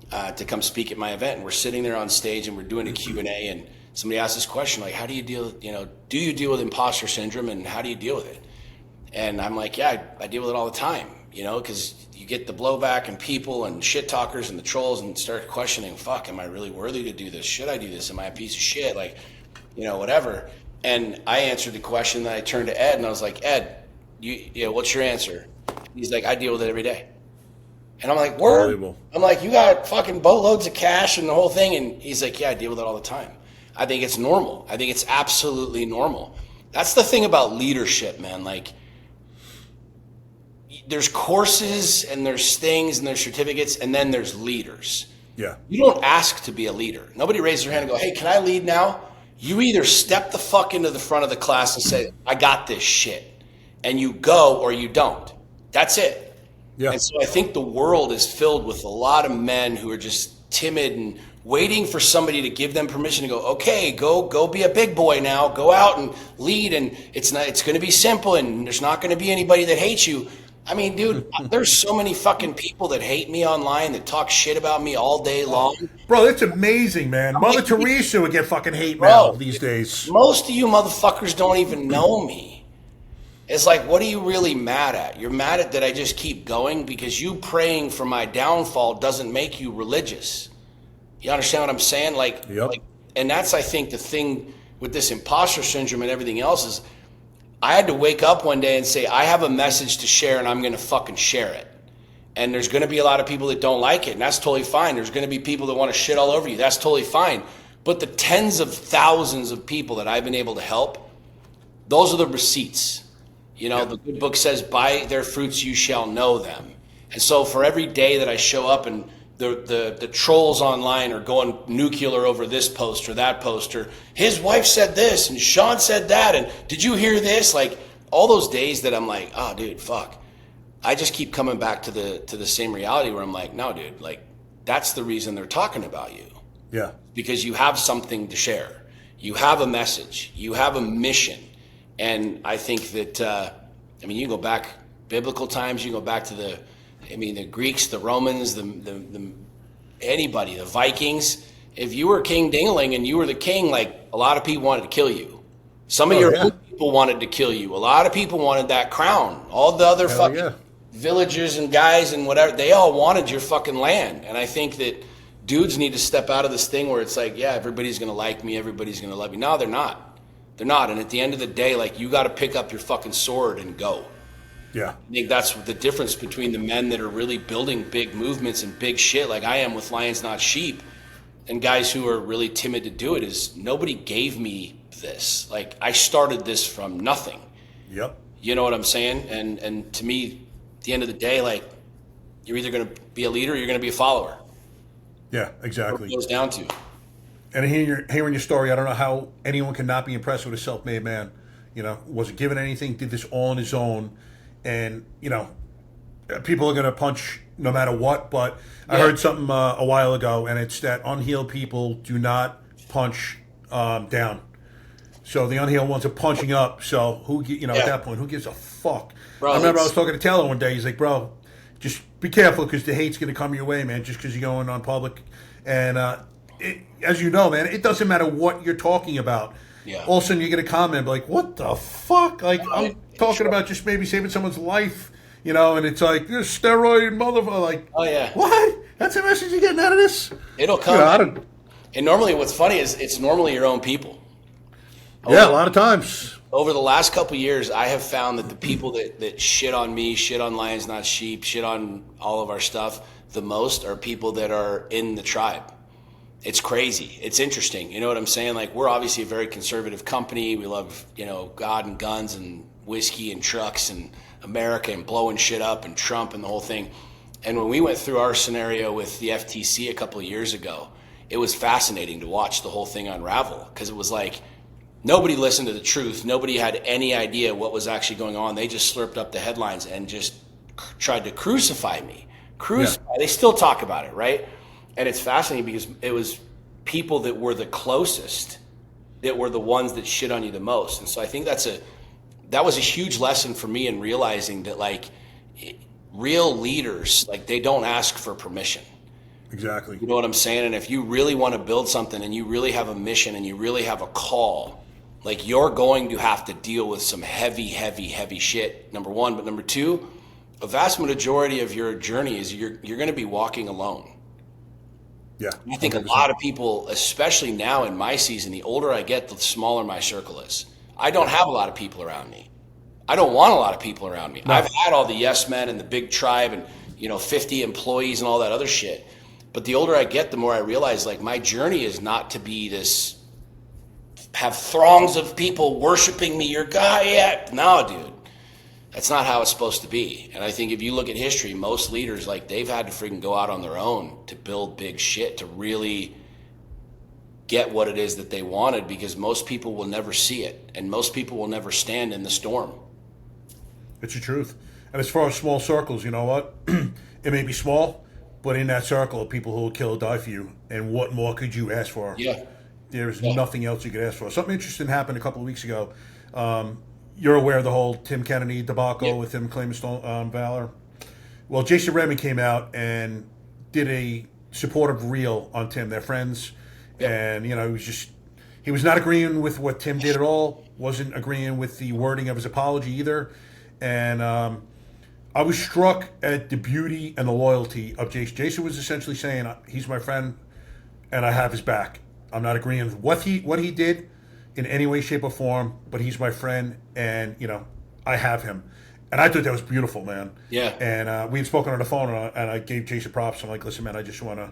to come speak at my event. And we're sitting there on stage and we're doing a Q&A, and somebody asked this question, like, how do you deal, do you deal with imposter syndrome, and how do you deal with it? And I'm like, yeah, I deal with it all the time, because you get the blowback and people and shit talkers and the trolls and start questioning, fuck, am I really worthy to do this? Should I do this? Am I a piece of shit? Like, whatever. And I answered the question, then I turned to Ed and I was like, Ed, what's your answer? He's like, I deal with it every day. And I'm like, word? I'm like, you got fucking boatloads of cash and the whole thing? And he's like, yeah, I deal with it all the time. I think it's normal. I think it's absolutely normal. That's the thing about leadership, man. Like, there's courses and there's things and there's certificates, and then there's leaders. Yeah. You don't ask to be a leader. Nobody raises their hand and go, hey, can I lead now? You either step the fuck into the front of the class and say, I got this shit. And you go or you don't. That's it. Yeah. And so I think the world is filled with a lot of men who are just timid and waiting for somebody to give them permission to go, okay, go be a big boy now. Go out and lead, and it's going to be simple, and there's not going to be anybody that hates you. I mean, dude, there's so many fucking people that hate me online that talk shit about me all day long. Bro, it's amazing, man. Mother Teresa would get fucking hate mail these days. Most of you motherfuckers don't even know me. It's like, what are you really mad at? You're mad at that I just keep going because you praying for my downfall doesn't make you religious. You understand what I'm saying? And that's, I think, the thing with this imposter syndrome and everything else is I had to wake up one day and say, I have a message to share and I'm going to fucking share it. And there's going to be a lot of people that don't like it, and that's totally fine. There's going to be people that want to shit all over you. That's totally fine. But the tens of thousands of people that I've been able to help, those are the receipts. You know, the good book says, by their fruits you shall know them. And so for every day that I show up and the trolls online are going nuclear over this post or that post, or his wife said this and Sean said that, and did you hear this? Like all those days that I'm like, oh dude, fuck. I just keep coming back to the same reality where I'm like, no dude, like that's the reason they're talking about you. Yeah. Because you have something to share. You have a message. You have a mission. And I think that, you go back biblical times, you go back to the Greeks, the Romans, anybody, the Vikings. If you were King Dingaling and you were the king, like a lot of people wanted to kill you. Some of your own people wanted to kill you. A lot of people wanted that crown. All the other villagers and guys and whatever, they all wanted your fucking land. And I think that dudes need to step out of this thing where it's like, yeah, everybody's going to like me. Everybody's going to love me. No, they're not. They're not. And at the end of the day, like you got to pick up your fucking sword and go. Yeah. I think that's the difference between the men that are really building big movements and big shit like I am with Lions Not Sheep and guys who are really timid to do it is nobody gave me this. Like I started this from nothing. Yep. You know what I'm saying? And to me, at the end of the day, like you're either going to be a leader or you're going to be a follower. Yeah, exactly. What it goes down to. And hearing your story, I don't know how anyone can not be impressed with a self-made man. You know, wasn't given anything, did this all on his own. And, you know, people are going to punch no matter what. But I heard something a while ago, and it's that unhealed people do not punch down. So the unhealed ones are punching up. So, at that point, who gives a fuck? Bro, I remember I was talking to Taylor one day. He's like, bro, just be careful because the hate's going to come your way, man, just because you're going on public. And as you know, man, it doesn't matter what you're talking about. Yeah. All of a sudden you get a comment like, what the fuck? Like, I'm talking about just maybe saving someone's life, you know, and it's like, this steroid motherfucker. Like, oh, yeah. What? That's the message you're getting out of this? It'll come. And normally what's funny is it's normally your own people. A lot of times. Over the last couple of years, I have found that the people that shit on me, shit on Lions Not Sheep, shit on all of our stuff the most are people that are in the tribe. It's crazy. It's interesting. You know what I'm saying? Like, we're obviously a very conservative company. We love, God and guns and whiskey and trucks and America and blowing shit up and Trump and the whole thing. And when we went through our scenario with the FTC a couple of years ago, it was fascinating to watch the whole thing unravel because it was like nobody listened to the truth. Nobody had any idea what was actually going on. They just slurped up the headlines and just tried to crucify me. They still talk about it, right? And it's fascinating because it was people that were the closest that were the ones that shit on you the most. And so I think that was a huge lesson for me in realizing that, like, real leaders, like, they don't ask for permission. Exactly. You know what I'm saying? And if you really want to build something and you really have a mission and you really have a call, like, you're going to have to deal with some heavy, heavy, heavy shit, number one. But number two, a vast majority of your journey is you're going to be walking alone. Yeah. I think 100%. A lot of people, especially now in my season, the older I get, the smaller my circle is. I don't have a lot of people around me. I don't want a lot of people around me. No. I've had all the yes men and the big tribe and, 50 employees and all that other shit. But the older I get, the more I realize, like, my journey is not to be this, have throngs of people worshiping me, your guy. Yeah. No, dude. That's not how it's supposed to be. And I think if you look at history, most leaders, like, they've had to freaking go out on their own to build big shit, to really get what it is that they wanted, because most people will never see it, and most people will never stand in the storm. It's the truth. And as far as small circles, you know what? It may be small, but in that circle of people who will kill or die for you, and what more could you ask for? Yeah. There's nothing else you could ask for. Something interesting happened a couple of weeks ago. You're aware of the whole Tim Kennedy debacle with him claiming stolen valor? Well, Jason Redman came out and did a supportive reel on Tim. They're friends. And, you know, he was not agreeing with what Tim did at all, wasn't agreeing with the wording of his apology either. And I was struck at the beauty and the loyalty of Jason. Jason was essentially saying, he's my friend and I have his back. I'm not agreeing with what he did in any way, shape, or form, but he's my friend and, you know, I have him. And I thought that was beautiful, man. Yeah. And we had spoken on the phone, and I gave Jason props. I'm like, listen, man, I just want to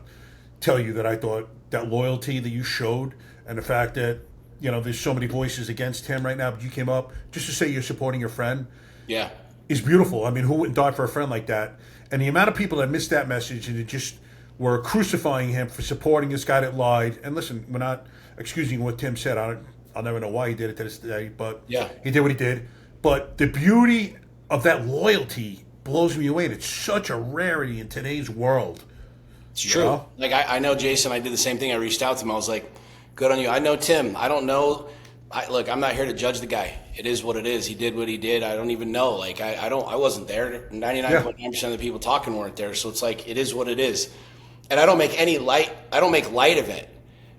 tell you that I thought that loyalty that you showed, and the fact that, you know, there's so many voices against him right now, but you came up just to say you're supporting your friend. Yeah. Is beautiful. I mean, who wouldn't die for a friend like that? And the amount of people that missed that message and it just were crucifying him for supporting this guy that lied. And listen, we're not excusing what Tim said. I'll never know why he did it to this day, but he did what he did. But the beauty of that loyalty blows me away. And it's such a rarity in today's world. It's true. Know? Like, I know Jason, I did the same thing. I reached out to him. I was like, good on you. I know Tim. I don't know. Look, I'm not here to judge the guy. It is what it is. He did what he did. I don't even know. Like, I wasn't there. 99.9% of the people talking weren't there. So it's like, it is what it is. And I don't make light of it.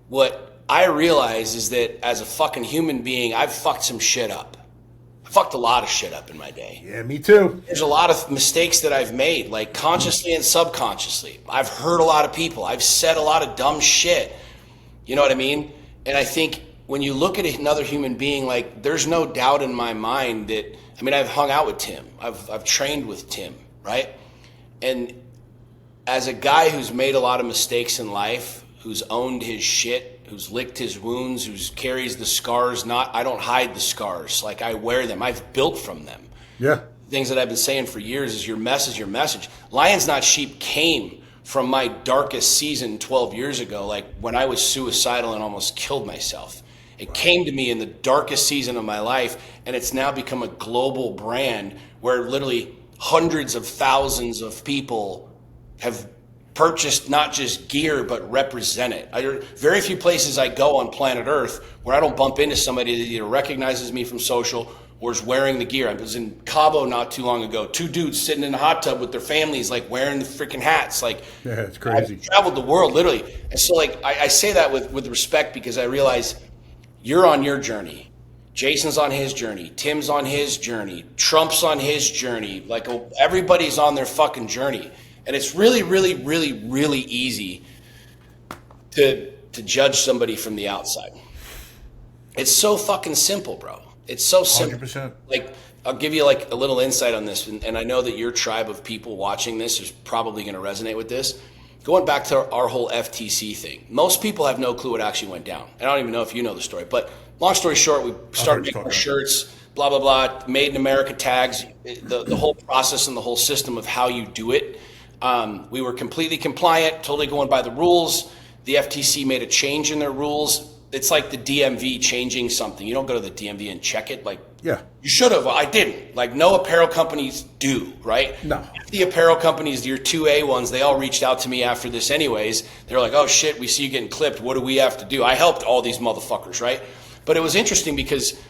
What I realize is that as a fucking human being, I've fucked some shit up. I fucked a lot of shit up in my day. Yeah, me too. There's a lot of mistakes that I've made, like consciously and subconsciously. I've hurt a lot of people. I've said a lot of dumb shit. You know what I mean? And I think when you look at another human being, like, there's no doubt in my mind that, I mean, I've hung out with Tim. I've trained with Tim, right? And as a guy who's made a lot of mistakes in life, who's owned his shit, who's licked his wounds, who carries the scars, I don't hide the scars. Like, I wear them. I've built from them. Yeah. Things that I've been saying for years is your mess is your message. Lions Not Sheep came from my darkest season 12 years ago, like when I was suicidal and almost killed myself. It came to me in the darkest season of my life, and it's now become a global brand where literally hundreds of thousands of people have purchased not just gear, but represent it. Very few places I go on planet Earth where I don't bump into somebody that either recognizes me from social or is wearing the gear. I was in Cabo not too long ago. 2 dudes sitting in a hot tub with their families, like wearing the freaking hats. Like, yeah, it's crazy. I've traveled the world, literally. And so, like, I say that with respect, because I realize you're on your journey. Jason's on his journey. Tim's on his journey. Trump's on his journey. Like, everybody's on their fucking journey. And it's really, really, really, really easy to judge somebody from the outside. It's so fucking simple, bro. It's so simple. 100%. Like, I'll give you like a little insight on this, and I know that your tribe of people watching this is probably going to resonate with this. Going back to our whole FTC thing, most people have no clue what actually went down. And I don't even know if you know the story, but long story short, we started making our shirts, blah, blah, blah, made in America tags, the whole process and the whole system of how you do it. We were completely compliant, totally going by the rules. The FTC made a change in their rules. It's like the DMV changing something. You don't go to the DMV and check it. Like, yeah, you should have. I didn't. Like, no apparel companies do, right? No. The apparel companies, your 2A ones, they all reached out to me after this anyways. They're like, oh shit, we see you getting clipped. What do we have to do? I helped all these motherfuckers, right? But it was interesting because,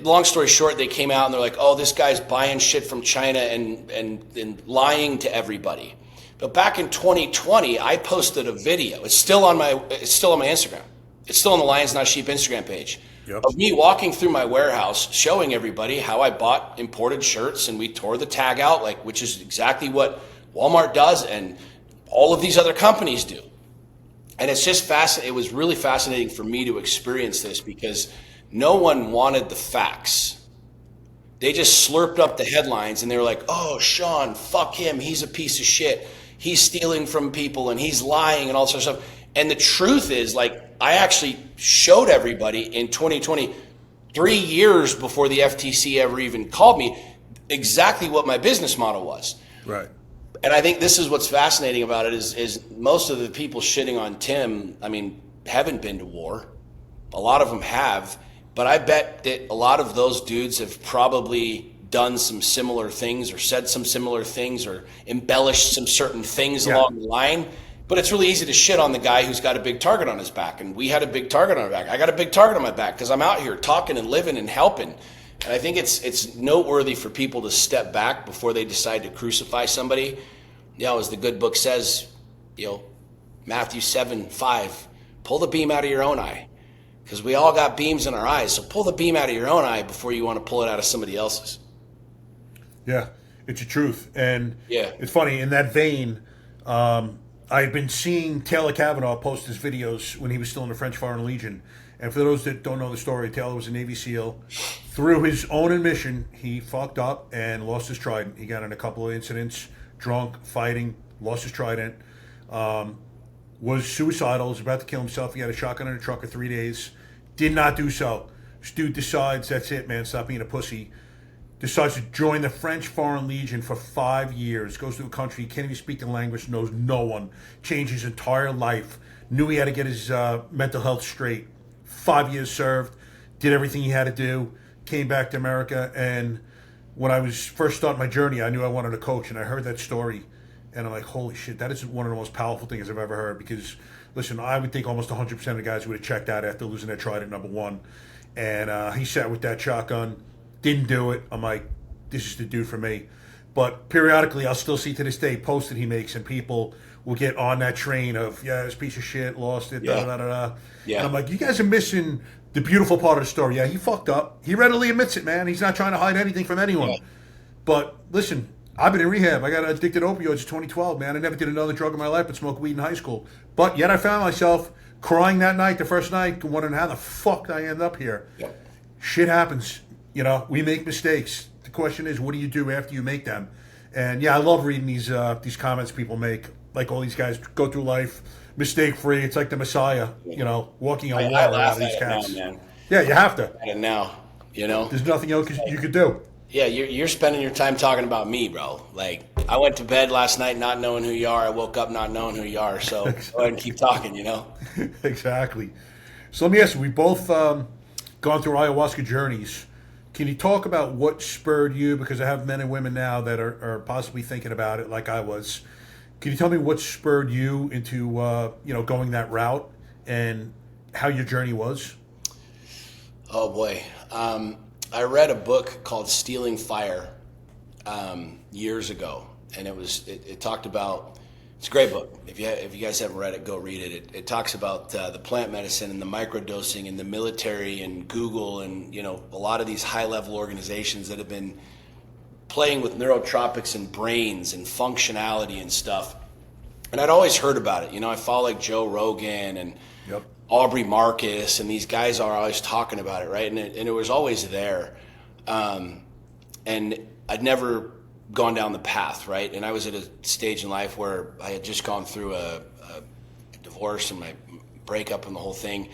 long story short, they came out and they're like, oh, this guy's buying shit from China and lying to everybody. But back in 2020, I posted a video. It's still on my Instagram. It's still on the Lions Not Sheep Instagram page. Yep. Of me walking through my warehouse, showing everybody how I bought imported shirts, and we tore the tag out, like, which is exactly what Walmart does and all of these other companies do. And it's just fascinating. It was really fascinating for me to experience this because no one wanted the facts. They just slurped up the headlines and they were like, oh, Sean, fuck him. He's a piece of shit. He's stealing from people and he's lying and all sorts of stuff. And the truth is, like, I actually showed everybody in 2020, 3 years before the FTC ever even called me, exactly what my business model was. Right. And I think this is what's fascinating about it is most of the people shitting on Tim, I mean, haven't been to war. A lot of them have, but I bet that a lot of those dudes have probably done some similar things or said some similar things or embellished some certain things along the line. But it's really easy to shit on the guy who's got a big target on his back. And we had a big target on our back. I got a big target on my back because I'm out here talking and living and helping. And I think it's noteworthy for people to step back before they decide to crucify somebody. You know, as the good book says, you know, Matthew 7:5, pull the beam out of your own eye. Because we all got beams in our eyes. So pull the beam out of your own eye before you want to pull it out of somebody else's. Yeah, it's the truth. And yeah, it's funny, in that vein, I've been seeing Taylor Kavanaugh post his videos when he was still in the French Foreign Legion. And for those that don't know the story, Taylor was a Navy SEAL. Through his own admission, he fucked up and lost his trident. He got in a couple of incidents, drunk, fighting, lost his trident, was suicidal, was about to kill himself. He had a shotgun in a truck for 3 days. Did not do so. This dude decides, that's it, man, stop being a pussy. Decides to join the French Foreign Legion for 5 years. Goes to a country, can't even speak the language, knows no one. Changed his entire life. Knew he had to get his mental health straight. 5 years served. Did everything he had to do. Came back to America. And when I was first starting my journey, I knew I wanted to coach. And I heard that story. And I'm like, holy shit, that is one of the most powerful things I've ever heard. Because, listen, I would think almost 100% of the guys would have checked out after losing their trident, number one. And he sat with that shotgun. Didn't do it. I'm like, this is the dude for me. But periodically, I'll still see to this day posts that he makes, and people will get on that train of, yeah, this piece of shit, lost it, da-da-da-da. Yeah. And I'm like, you guys are missing the beautiful part of the story. Yeah, he fucked up. He readily admits it, man. He's not trying to hide anything from anyone. Yeah. But listen, I've been in rehab. I got addicted to opioids in 2012, man. I never did another drug in my life but smoked weed in high school. But yet I found myself crying that night, the first night, wondering how the fuck did I end up here. Yeah. Shit happens. You know, we make mistakes. The question is, what do you do after you make them? And yeah, I love reading these comments people make. Like all these guys go through life mistake-free. It's like the Messiah, you know, walking on water. I laugh at it now, man. Yeah, you have to. And now, you know, there's nothing else you could do. Yeah, you're spending your time talking about me, bro. Like, I went to bed last night not knowing who you are. I woke up not knowing who you are. So go ahead and keep talking, you know? Exactly. So let me ask you, we both gone through ayahuasca journeys. Can you talk about what spurred you? Because I have men and women now that are possibly thinking about it like I was. Can you tell me what spurred you into, going that route and how your journey was? Oh, boy. I read a book called Stealing Fire years ago, and it talked about, it's a great book. If you guys haven't read it, go read it. It talks about the plant medicine and the microdosing and the military and Google and, you know, a lot of these high-level organizations that have been playing with neurotropics and brains and functionality and stuff. And I'd always heard about it. You know, I follow like Joe Rogan and Aubrey Marcus, and these guys are always talking about it, right? And it was always there. And I'd never gone down the path, right? And I was at a stage in life where I had just gone through a divorce and my breakup and the whole thing.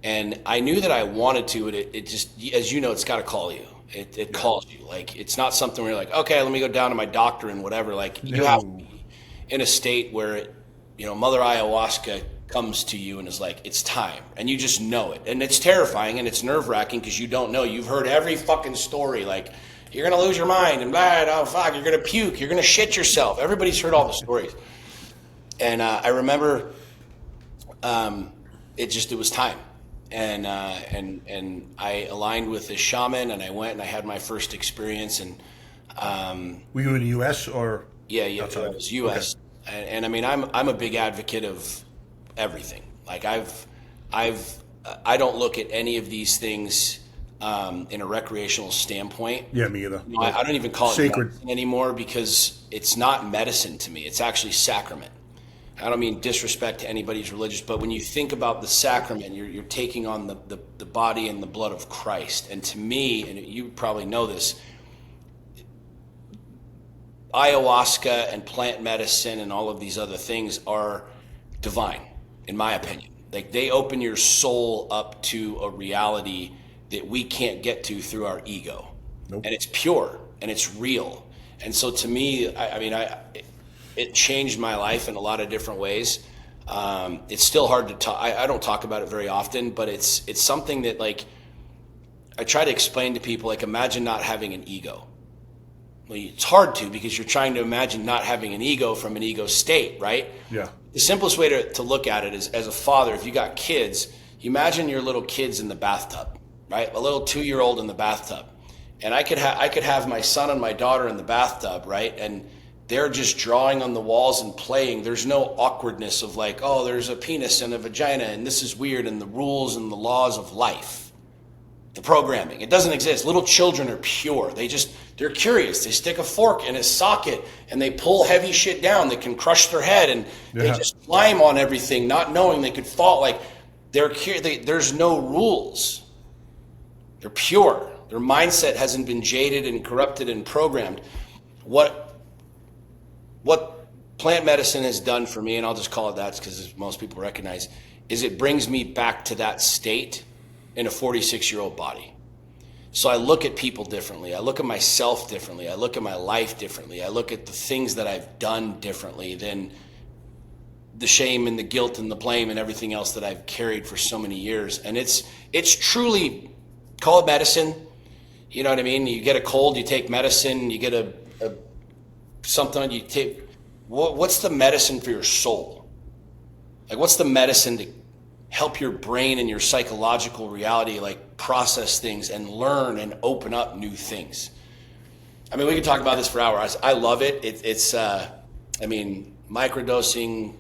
And I knew that I wanted to, but it just, as you know, it's got to call you. It calls you. Like, it's not something where you're like, okay, let me go down to my doctor and whatever. Like, you have to be in a state where, Mother Ayahuasca comes to you and is like, it's time. And you just know it. And it's terrifying and it's nerve-wracking because you don't know. You've heard every fucking story. Like, you're going to lose your mind and blah, oh, fuck, you're going to puke. You're going to shit yourself. Everybody's heard all the stories. And I remember it was time. And I aligned with this shaman, and I went and I had my first experience. And were you in the U.S. or? Yeah, it was U.S. Okay. And I mean, I'm a big advocate of everything. Like I don't look at any of these things in a recreational standpoint. Yeah, me either. I don't even call it sacred medicine anymore because it's not medicine to me. It's actually sacrament. I don't mean disrespect to anybody's religious, but when you think about the sacrament, you're taking on the body and the blood of Christ. And to me, and you probably know this, ayahuasca and plant medicine and all of these other things are divine, in my opinion. Like, they open your soul up to a reality that we can't get to through our ego. Nope. And it's pure. and it's real. And so to me, it changed my life in a lot of different ways. It's still hard to talk. I don't talk about it very often, but it's something that, like, I try to explain to people, like, imagine not having an ego. Well, it's hard to, because you're trying to imagine not having an ego from an ego state, right? Yeah. The simplest way to look at it is, as a father, if you got kids, you imagine your little kids in the bathtub, right? A little 2-year-old in the bathtub. And I could have my son and my daughter in the bathtub, right? And they're just drawing on the walls and playing. There's no awkwardness of, like, oh, there's a penis and a vagina and this is weird, and the rules and the laws of life. The programming, it doesn't exist. Little children are pure. They're curious. They stick a fork in a socket and they pull heavy shit down that can crush their head, and they just climb on everything, not knowing they could fall. Like, there's no rules. They're pure. Their mindset hasn't been jaded and corrupted and programmed. What plant medicine has done for me, and I'll just call it that because most people recognize, is it brings me back to that state in a 46-year-old body. So I look at people differently. I look at myself differently. I look at my life differently. I look at the things that I've done differently than the shame and the guilt and the blame and everything else that I've carried for so many years. And it's truly, call it medicine. You know what I mean? You get a cold, you take medicine. You get a something, you take. What's the medicine for your soul? Like, what's the medicine to help your brain and your psychological reality, like, process things and learn and open up new things? I mean, we could talk about this for hours. I love it. It's microdosing,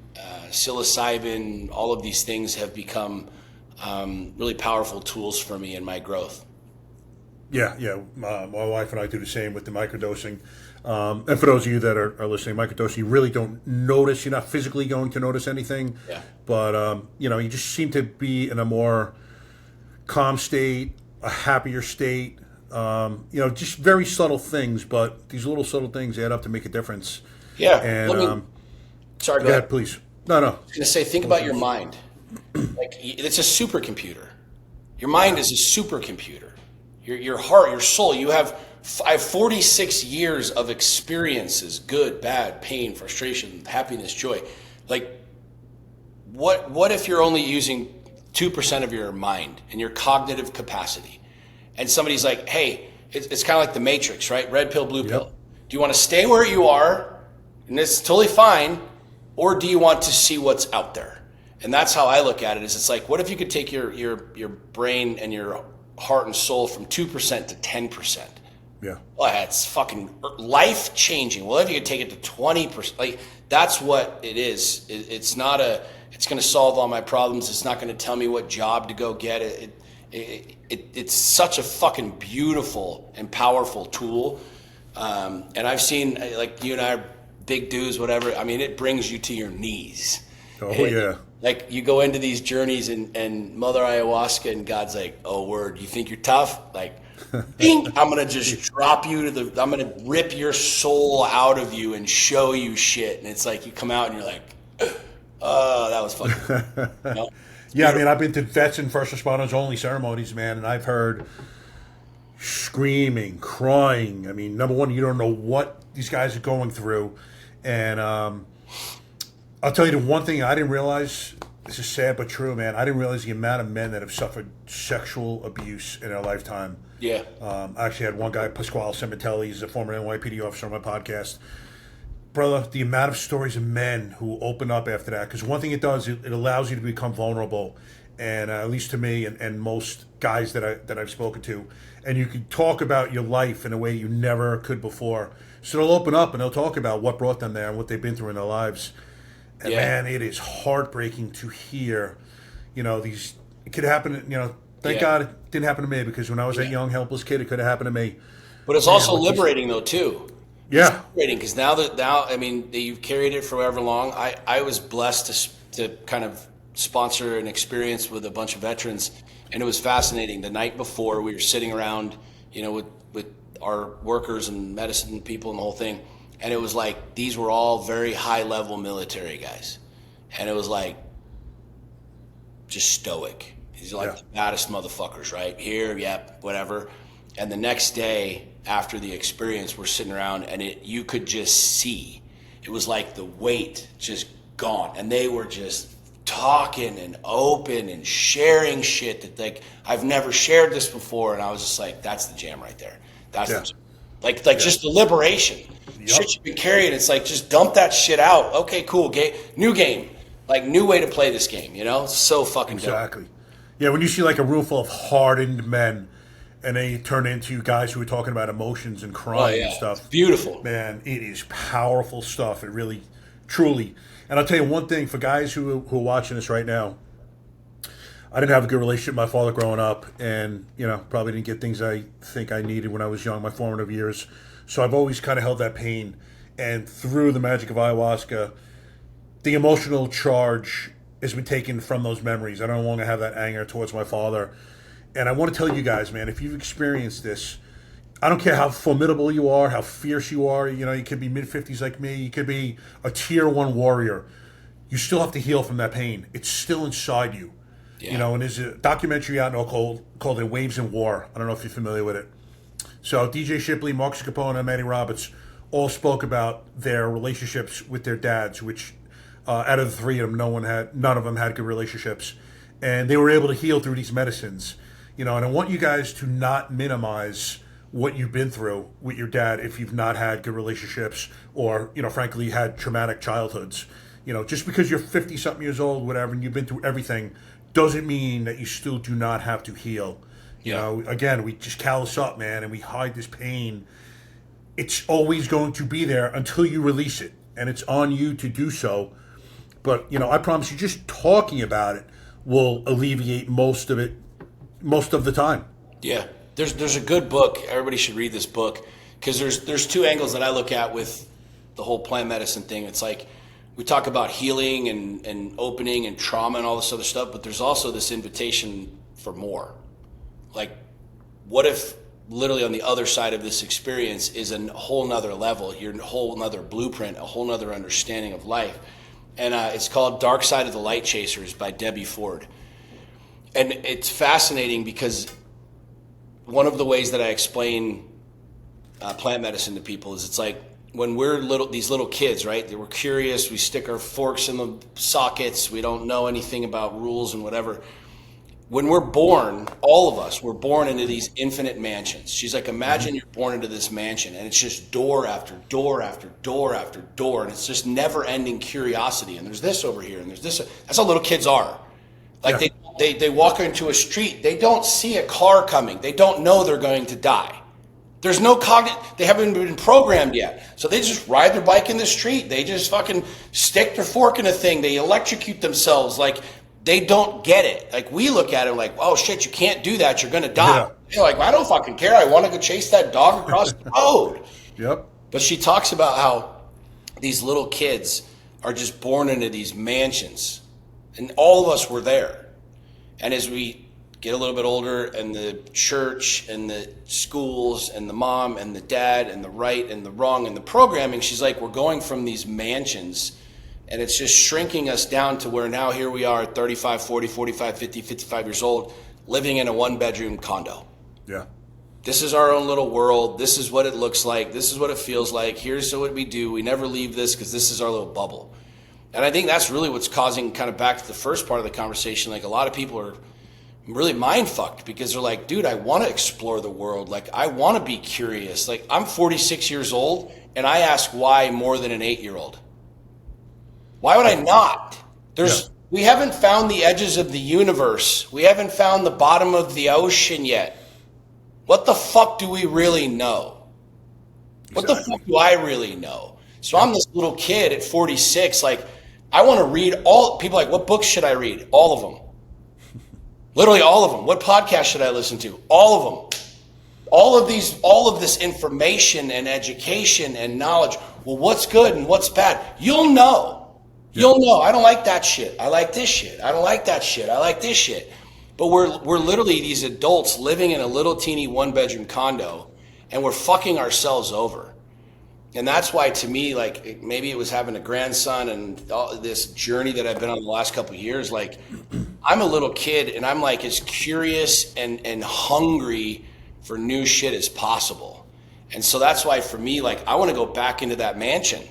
psilocybin, all of these things have become really powerful tools for me in my growth. Yeah. My wife and I do the same with the microdosing. And for those of you that are listening, microdosing, you really don't notice. You're not physically going to notice anything. Yeah. But, you just seem to be in a more calm state, a happier state. Just very subtle things. But these little subtle things add up to make a difference. Yeah. And, sorry, go ahead. Please. No. I was going to say, think about your mind. Like, it's a supercomputer. Your mind is a supercomputer. Your heart, your soul, I have 46 years of experiences, good, bad, pain, frustration, happiness, joy. Like, what if you're only using 2% of your mind and your cognitive capacity? And somebody's like, hey, it's kind of like the Matrix, right? Red pill, blue pill. Do you want to stay where you are, and it's totally fine, or do you want to see what's out there? And that's how I look at it. It's like, what if you could take your brain and your heart and soul from 2% to 10%? Yeah. Well, that's fucking life changing. Well, if you could take it to 20%, like, that's what it is. It's not it's going to solve all my problems. It's not going to tell me what job to go get. It's such a fucking beautiful and powerful tool. And I've seen, like, you and I are big dudes, whatever. I mean, it brings you to your knees. Oh, yeah. Like, you go into these journeys and Mother Ayahuasca, and God's like, oh, word, you think you're tough? Like, bing, I'm going to just drop you I'm going to rip your soul out of you and show you shit. And it's like, you come out and you're like, oh, that was fucking Yeah, I mean, I've been to vets and first responders only ceremonies, man, and I've heard screaming, crying. I mean, number one, you don't know what these guys are going through. And I'll tell you the one thing I didn't realize, this is sad but true, man, I didn't realize the amount of men that have suffered sexual abuse in their lifetime. Yeah. I actually had one guy, Pasquale Cementelli, he's a former NYPD officer on my podcast. Brother, the amount of stories of men who open up after that, because one thing it does, it allows you to become vulnerable, and at least to me and most guys that I've spoken to, and you can talk about your life in a way you never could before. So they'll open up and they'll talk about what brought them there and what they've been through in their lives. And man, it is heartbreaking to hear, it could happen, thank God it didn't happen to me, because when I was that young, helpless kid, it could have happened to me. But it's also liberating, though, too. Yeah. It's liberating, because now, I mean, you've carried it for however long. I was blessed to kind of sponsor an experience with a bunch of veterans, and it was fascinating. The night before, we were sitting around, with our workers and medicine people and the whole thing, and it was like, these were all very high-level military guys. And it was like, just stoic. These are like the baddest motherfuckers, right? Here, yep, whatever. And the next day after the experience, we're sitting around and you could just see, it was like the weight just gone. And they were just talking and open and sharing shit that like, I've never shared this before. And I was just like, that's the jam right there. That's the jam. Like just the liberation. Shit you've been carrying. It's like, just dump that shit out. Okay, cool. New game. Like new way to play this game, you know? It's so fucking Exactly. Dope. Yeah, when you see like a room full of hardened men and they turn into guys who are talking about emotions and crying and stuff. It's beautiful. Man, it is powerful stuff. It really, truly. And I'll tell you one thing, for guys who are watching this right now, I didn't have a good relationship with my father growing up, and, you know, probably didn't get things I think I needed when I was young, my formative years. So I've always kind of held that pain. And through the magic of ayahuasca, the emotional charge has been taken from those memories. I don't longer have that anger towards my father. And I want to tell you guys, man, if you've experienced this, I don't care how formidable you are, how fierce you are. You know, you could be mid-50s like me. You could be a tier 1 warrior. You still have to heal from that pain. It's still inside you. Yeah. You know, and there's a documentary out now called "The Waves in War." I don't know if you're familiar with it. So DJ Shipley, Marcus Capone, and Manny Roberts all spoke about their relationships with their dads, which out of the three of them, none of them had good relationships. And they were able to heal through these medicines. You know, and I want you guys to not minimize what you've been through with your dad if you've not had good relationships or, you know, frankly, had traumatic childhoods. You know, just because you're 50-something years old, whatever, and you've been through everything, doesn't mean that you still do not have to heal. You know, again, we just callous up, man, and we hide this pain. It's always going to be there until you release it, and it's on you to do so. But, you know, I promise you, just talking about it will alleviate most of the time. Yeah. There's a good book. Everybody should read this book, because there's two angles that I look at with the whole plant medicine thing. It's like we talk about healing and opening and trauma and all this other stuff, but there's also this invitation for more. Like, what if literally on the other side of this experience is a whole nother level, your whole nother blueprint, a whole nother understanding of life? And it's called Dark Side of the Light Chasers by Debbie Ford. And it's fascinating because one of the ways that I explain plant medicine to people is it's like when we're these little kids, right? We're curious, we stick our forks in the sockets, we don't know anything about rules and whatever. When we're born, all of us, we're born into these infinite mansions. She's like, imagine you're born into this mansion and it's just door after door after door after door, and it's just never-ending curiosity. And there's this over here, and there's this. That's how little kids are. Like they walk into a street, they don't see a car coming. They don't know they're going to die. There's no they haven't been programmed yet. So they just ride their bike in the street. They just fucking stick their fork in a thing. They electrocute themselves. Like, they don't get it. Like, we look at it like, oh shit, you can't do that. You're going to die. Yeah. They're like, I don't fucking care. I want to go chase that dog across the road. Yep. But she talks about how these little kids are just born into these mansions. And all of us were there. And as we get a little bit older, and the church and the schools and the mom and the dad and the right and the wrong and the programming, she's like, we're going from these mansions, and it's just shrinking us down to where now here we are at 35, 40, 45, 50, 55 years old, living in a 1-bedroom condo. Yeah. This is our own little world. This is what it looks like. This is what it feels like. Here's what we do. We never leave this because this is our little bubble. And I think that's really what's causing, kind of back to the first part of the conversation, like a lot of people are really mind fucked because they're like, dude, I want to explore the world. Like, I want to be curious. Like, I'm 46 years old and I ask why more than an 8-year-old. Why would I not? We haven't found the edges of the universe. We haven't found the bottom of the ocean yet. What the fuck do we really know? What the fuck do I really know? So I'm this little kid at 46, like, I want to read people are like, what books should I read? All of them. Literally all of them. What podcast should I listen to? All of them. All of this information and education and knowledge. Well, what's good and what's bad? You'll know. You'll know. I don't like that shit. I like this shit. I don't like that shit. I like this shit. But we're literally these adults living in a little teeny 1-bedroom condo, and we're fucking ourselves over. And that's why, to me, like, maybe it was having a grandson and all this journey that I've been on the last couple of years. Like, I'm a little kid and I'm like as curious and hungry for new shit is possible. And so that's why for me, like, I want to go back into that mansion.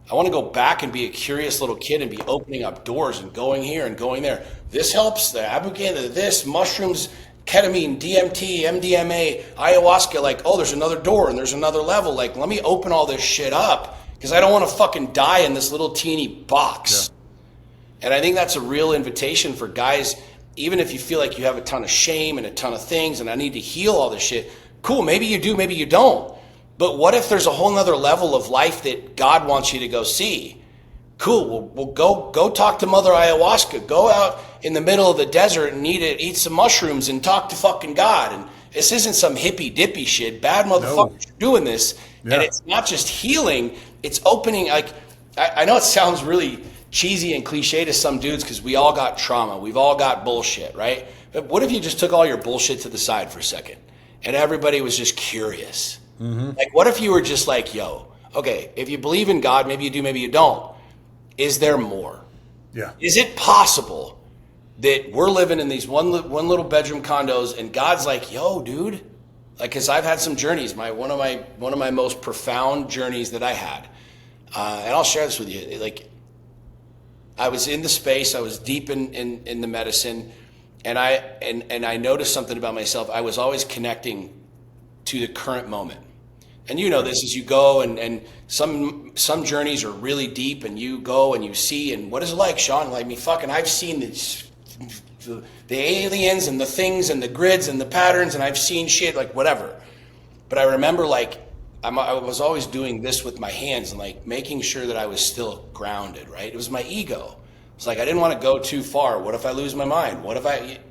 I want to go back and be a curious little kid and be opening up doors and going here and going there. This helps, the ibogaine, this, mushrooms, ketamine, DMT, MDMA, ayahuasca, like, oh, there's another door and there's another level. Like, let me open all this shit up because I don't want to fucking die in this little teeny box. Yeah. And I think that's a real invitation for guys, even if you feel like you have a ton of shame and a ton of things and I need to heal all this shit. Cool, maybe you do, maybe you don't. But what if there's a whole nother level of life that God wants you to go see? Cool, we'll go talk to Mother Ayahuasca. Go out in the middle of the desert and eat some mushrooms and talk to fucking God. And this isn't some hippy dippy shit. Bad motherfuckers are doing this. Yeah. And it's not just healing, it's opening. Like, I know it sounds really cheesy and cliche to some dudes because we all got trauma. We've all got bullshit, right? But what if you just took all your bullshit to the side for a second and everybody was just curious? Mm-hmm. Like, what if you were just like, yo, okay, if you believe in God, maybe you do, maybe you don't. Is there more? Yeah. Is it possible that we're living in these one little bedroom condos and God's like, yo, dude, like, cause I've had some journeys, one of my most profound journeys that I had. And I'll share this with you. Like, I was in the space, I was deep in the medicine, and I noticed something about myself. I was always connecting to the current moment. And you know this, as you go and some journeys are really deep and you go and you see, and what is it like, Sean? Like, I've seen the aliens and the things and the grids and the patterns, and I've seen shit, like, whatever. But I remember, like, I was always doing this with my hands and, like, making sure that I was still grounded, right? It was my ego. It's like I didn't want to go too far. What if I lose my mind?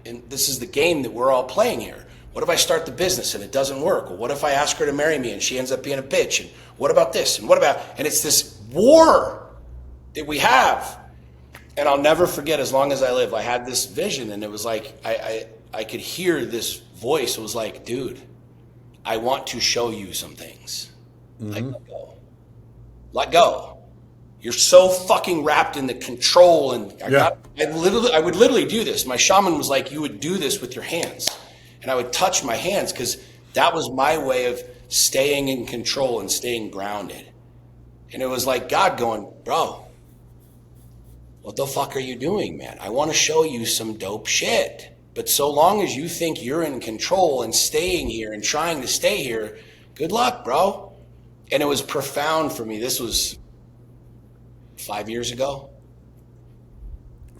And this is the game that we're all playing here. What if I start the business and it doesn't work? Well, what if I ask her to marry me and she ends up being a bitch? And what about this? And what about, and it's this war that we have. And I'll never forget, as long as I live, I had this vision, and it was like, I could hear this voice. It was like, dude, I want to show you some things. Mm-hmm. Like, let go. Let go. You're so fucking wrapped in the control. And I would literally do this. My shaman was like, you would do this with your hands. And I would touch my hands because that was my way of staying in control and staying grounded. And it was like God going, bro, what the fuck are you doing, man? I want to show you some dope shit. But so long as you think you're in control and staying here and trying to stay here, good luck, bro. And it was profound for me. This was 5 years ago.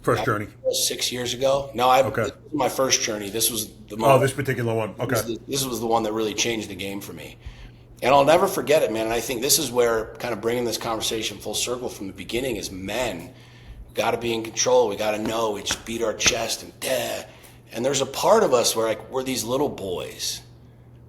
First journey. 6 years ago. No, okay. This was my first journey. This was the moment. Oh, this particular one. Okay. This was the one that really changed the game for me. And I'll never forget it, man. And I think this is where, kind of bringing this conversation full circle from the beginning, is men, we got to be in control. We got to know. We just beat our chest and there's a part of us where, like, we're these little boys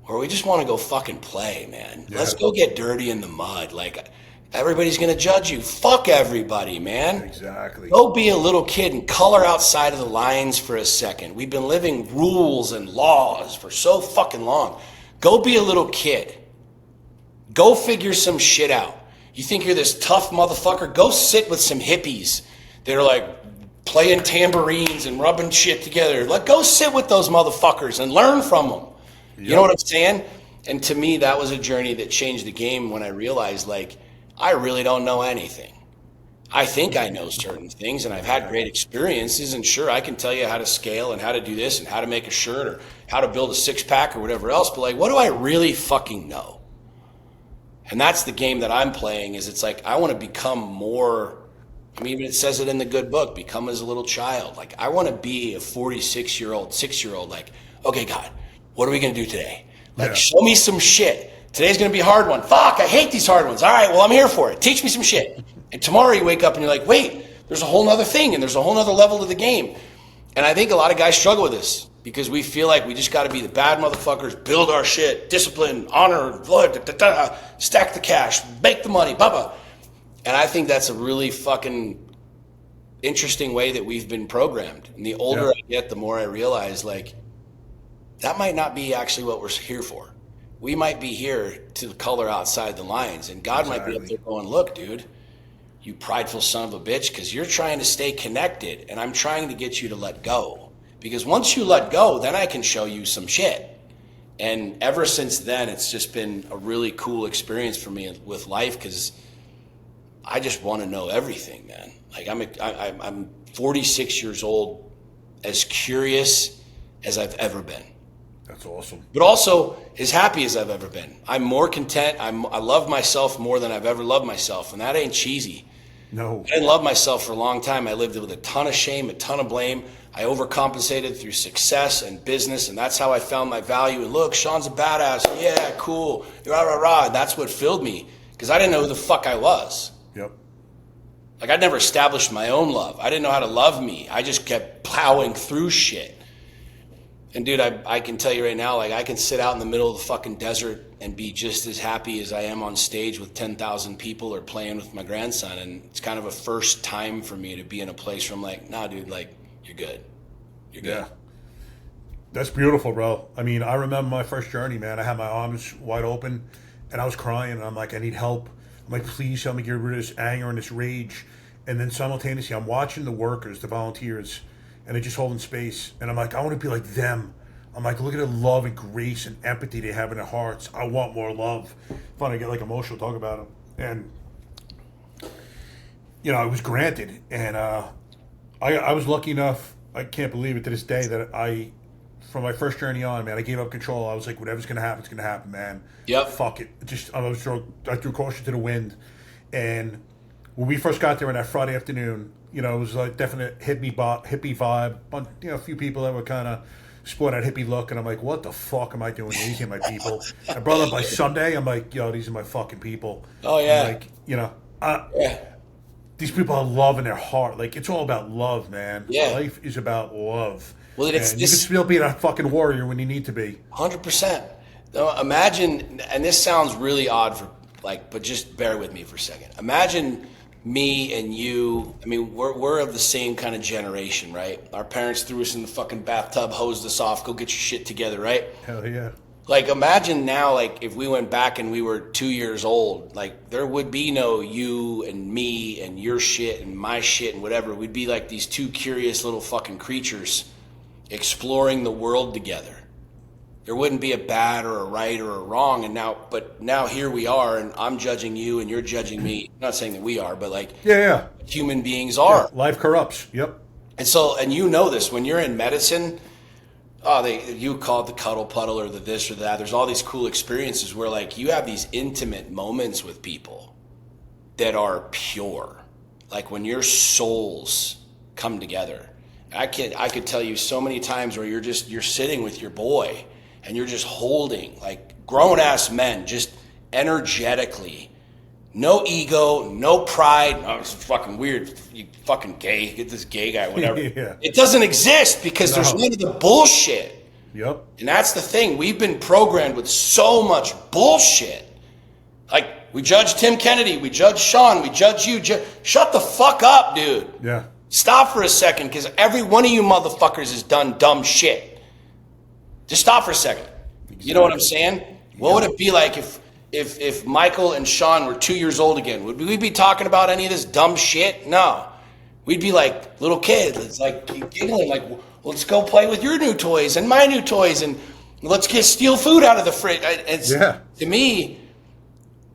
where we just want to go fucking play, man. Yeah. Let's go get dirty in the mud. Like, everybody's going to judge you. Fuck everybody, man. Exactly. Go be a little kid and color outside of the lines for a second. We've been living rules and laws for so fucking long. Go be a little kid. Go figure some shit out. You think you're this tough motherfucker? Go sit with some hippies that are, like, playing tambourines and rubbing shit together. Like, go sit with those motherfuckers and learn from them. Yep. You know what I'm saying? And to me, that was a journey that changed the game when I realized, like, I really don't know anything. I think I know certain things, and I've had great experiences, and sure, I can tell you how to scale and how to do this and how to make a shirt or how to build a six-pack or whatever else, but, like, what do I really fucking know? And that's the game that I'm playing, is it's like I want to become more, I mean, even it says it in the good book, become as a little child. Like, I want to be a 46-year-old, 6-year-old, like, okay, God, what are we going to do today? Like, show me some shit. Today's going to be a hard one. Fuck, I hate these hard ones. All right, well, I'm here for it. Teach me some shit. And tomorrow you wake up and you're like, wait, there's a whole nother thing and there's a whole nother level to the game. And I think a lot of guys struggle with this because we feel like we just got to be the bad motherfuckers, build our shit, discipline, honor, stack the cash, make the money, blah. And I think that's a really fucking interesting way that we've been programmed. And the older I get, the more I realize, like, that might not be actually what we're here for. We might be here to color outside the lines, and God might be up there going, look, dude, you prideful son of a bitch, because you're trying to stay connected, and I'm trying to get you to let go. Because once you let go, then I can show you some shit. And ever since then, it's just been a really cool experience for me with life, because I just want to know everything, man. Like I'm 46 years old, as curious as I've ever been. That's awesome. But also as happy as I've ever been. I'm more content. I love myself more than I've ever loved myself, and that ain't cheesy. No. I didn't love myself for a long time. I lived with a ton of shame, a ton of blame. I overcompensated through success and business, and that's how I found my value. And look, Sean's a badass. Yeah, cool. Rah, rah, rah. That's what filled me, because I didn't know who the fuck I was. Yep. Like, I'd never established my own love. I didn't know how to love me. I just kept plowing through shit. And dude, I can tell you right now, like, I can sit out in the middle of the fucking desert and be just as happy as I am on stage with 10,000 people or playing with my grandson. And it's kind of a first time for me to be in a place where I'm like, nah, dude, like, you're good. You're good. Yeah. That's beautiful, bro. I mean, I remember my first journey, man. I had my arms wide open and I was crying, and I'm like, I need help. I'm like, please help me get rid of this anger and this rage. And then simultaneously, I'm watching the workers, the volunteers, and they're just holding space. And I'm like, I want to be like them. I'm like, look at the love and grace and empathy they have in their hearts. I want more love. Fun, I get like emotional talking about them. And, you know, it was granted. And I was lucky enough, I can't believe it to this day, that from my first journey on, man, I gave up control. I was like, whatever's going to happen, it's going to happen, man. Yep. Fuck it. I threw caution to the wind. And when we first got there on that Friday afternoon, you know, it was like definite hippie vibe. You know, a few people that were kind of sport that hippie look, and I'm like, what the fuck am I doing? These are my people. And brother, by Sunday, I'm like, yo, these are my fucking people. Oh, yeah. I'm like, you know, Yeah. these people have love in their heart. Like, it's all about love, man. Yeah. Life is about love. Well, it's and you can still be a fucking warrior when you need to be. 100%. Now, imagine, and this sounds really odd but just bear with me for a second. Imagine me and you. I mean, we're of the same kind of generation, right? Our parents threw us in the fucking bathtub, hosed us off, go get your shit together, right? Hell yeah. Like, imagine now, like, if we went back and we were 2 years old, like, there would be no you and me and your shit and my shit and whatever. We'd be like these two curious little fucking creatures exploring the world together. There wouldn't be a bad or a right or a wrong. But now here we are, and I'm judging you and you're judging me. I'm not saying that we are, but like, Yeah. human beings are. Yeah, life corrupts. Yep. And you know this, when you're in medicine, you call it the cuddle puddle or the this or that. There's all these cool experiences where, like, you have these intimate moments with people that are pure. Like, when your souls come together. I could tell you so many times where you're sitting with your boy and you're just holding, like, grown ass men, just energetically. No ego, no pride. Oh, it's fucking weird. You fucking gay. Get this gay guy, whatever. Yeah. It doesn't exist because there's none of the bullshit. Yep. And that's the thing. We've been programmed with so much bullshit. Like, we judge Tim Kennedy, we judge Sean, we judge you. Shut the fuck up, dude. Yeah. Stop for a second, because every one of you motherfuckers has done dumb shit. Just stop for a second. Exactly. You know what I'm saying? What would it be like if Michael and Sean were 2 years old again? Would we be talking about any of this dumb shit? No. We'd be like little kids. It's like giggling, like, well, let's go play with your new toys and my new toys, and let's steal food out of the fridge. To me,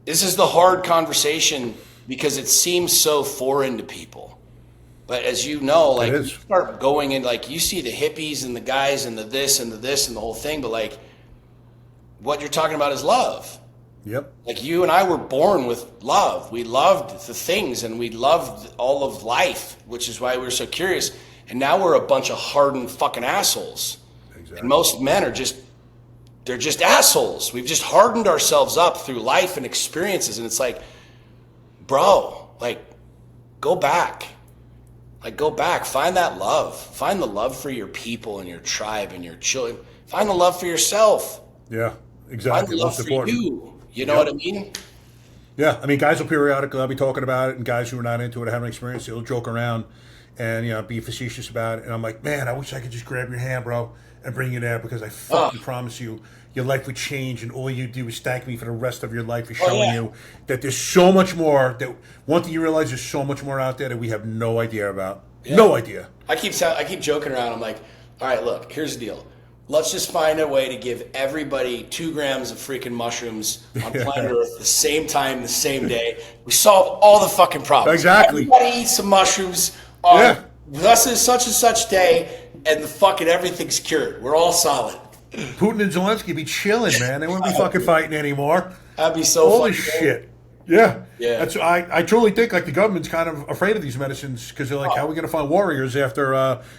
this is the hard conversation because it seems so foreign to people. But as you know, like, you start going in, like, you see the hippies and the guys and the this and the this and the whole thing, but, like, what you're talking about is love. Yep. Like, you and I were born with love. We loved the things and we loved all of life, which is why we were so curious. And now we're a bunch of hardened fucking assholes. Exactly. And most men they're just assholes. We've just hardened ourselves up through life and experiences. And it's like, bro, like, go back. Like, go back, find that love. Find the love for your people and your tribe and your children. Find the love for yourself. Yeah, exactly. Find the love for you. You know what I mean? Yeah, I mean, guys will periodically, I'll be talking about it, and guys who are not into it or haven't experienced it, they'll joke around and, you know, be facetious about it. And I'm like, man, I wish I could just grab your hand, bro, and bring you there, because I fucking promise you, your life would change, and all you do is thank me for the rest of your life for showing you that there's so much more. That one thing you realize, there's so much more out there that we have no idea about. Yeah. No idea. I keep joking around. I'm like, all right, look, here's the deal. Let's just find a way to give everybody 2 grams of freaking mushrooms on planet Earth the same time, the same day. We solve all the fucking problems. Exactly. Everybody eats some mushrooms on such and such day, and the fucking everything's cured. We're all solid. Putin and Zelensky be chilling, man. They wouldn't be fucking fighting anymore. That'd be so Holy fucking shit. Yeah. Yeah. I truly think like the government's kind of afraid of these medicines because they're like, how are we going to find warriors after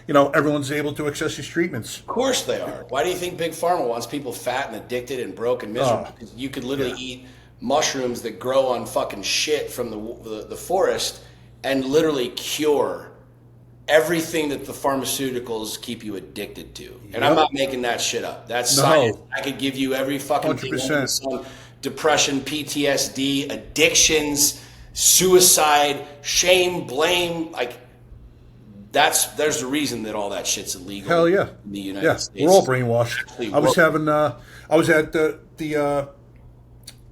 everyone's able to access these treatments? Of course they are. Why do you think Big Pharma wants people fat and addicted and broke and miserable? Because you could literally eat mushrooms that grow on fucking shit from the forest and literally cure everything that the pharmaceuticals keep you addicted to. And I'm not making that shit up. That's science. I could give you every fucking thing under the sun. Depression, PTSD, addictions, suicide, shame, blame, like there's the reason that all that shit's illegal. Hell yeah. In the United States. We're all brainwashed. I was at the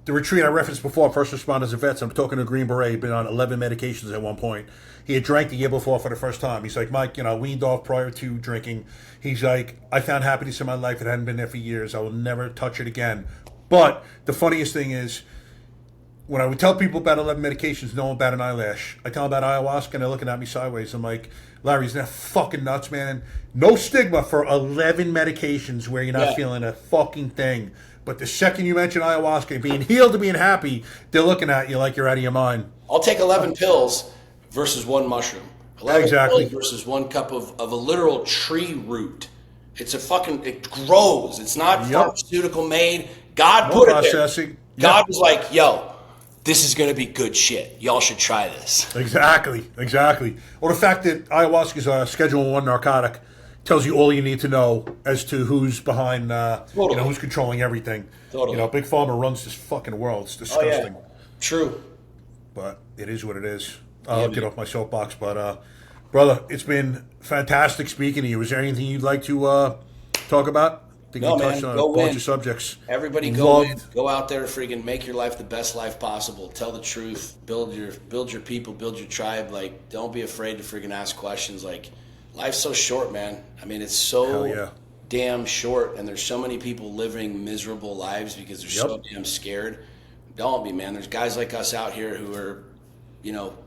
retreat I referenced before, First Responders and Vets. I'm talking to a Green Beret, been on 11 medications at one point. He had drank the year before for the first time. He's like, Mike, weaned off prior to drinking. He's like, I found happiness in my life. It hadn't been there for years. I will never touch it again. But the funniest thing is, when I would tell people about 11 medications, no one bat an eyelash. I tell them about ayahuasca, and they're looking at me sideways. I'm like, Larry, isn't that fucking nuts, man? No stigma for 11 medications where you're not feeling a fucking thing. But the second you mention ayahuasca and being healed and being happy, they're looking at you like you're out of your mind. I'll take 11 pills versus 1 mushroom. 11 pills versus 1 cup of a literal tree root. It grows. It's not pharmaceutical made. God put it there. God was like, yo, this is going to be good shit. Y'all should try this. Exactly. Well, the fact that ayahuasca is a Schedule 1 narcotic tells you all you need to know as to who's behind, who's controlling everything. Totally. Big Pharma runs this fucking world. It's disgusting. Oh, yeah. True. But it is what it is. I'll get off my soapbox. But, brother, it's been fantastic speaking to you. Is there anything you'd like to talk about? I think we touched on a bunch of subjects. Everybody go out there, freaking make your life the best life possible. Tell the truth. Build your people. Build your tribe. Like, don't be afraid to freaking ask questions. Like, life's so short, man. I mean, it's so damn short, and there's so many people living miserable lives because they're so damn scared. Don't be, man. There's guys like us out here who are,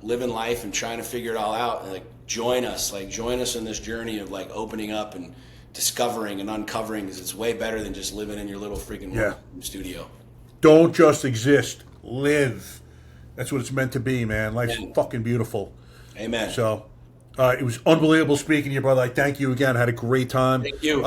living life and trying to figure it all out. And join us in this journey of opening up and discovering and uncovering, because it's way better than just living in your little freaking studio. Don't just exist. Live. That's what it's meant to be, man. Life's fucking beautiful. Amen. So, it was unbelievable speaking to you, brother. I thank you again. I had a great time. Thank you.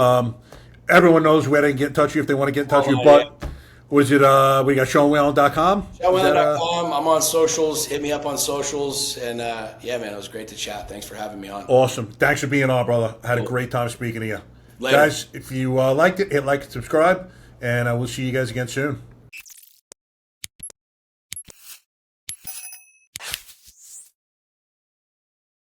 Everyone knows where they can get in touch with you if they want to get in touch with you. But was it, we got SeanWhalen.com? SeanWhalen.com. I'm on socials. Hit me up on socials. And man, it was great to chat. Thanks for having me on. Awesome. Thanks for being on, brother. I had a great time speaking to you. Later. Guys, if you liked it, hit like and subscribe. And I will see you guys again soon.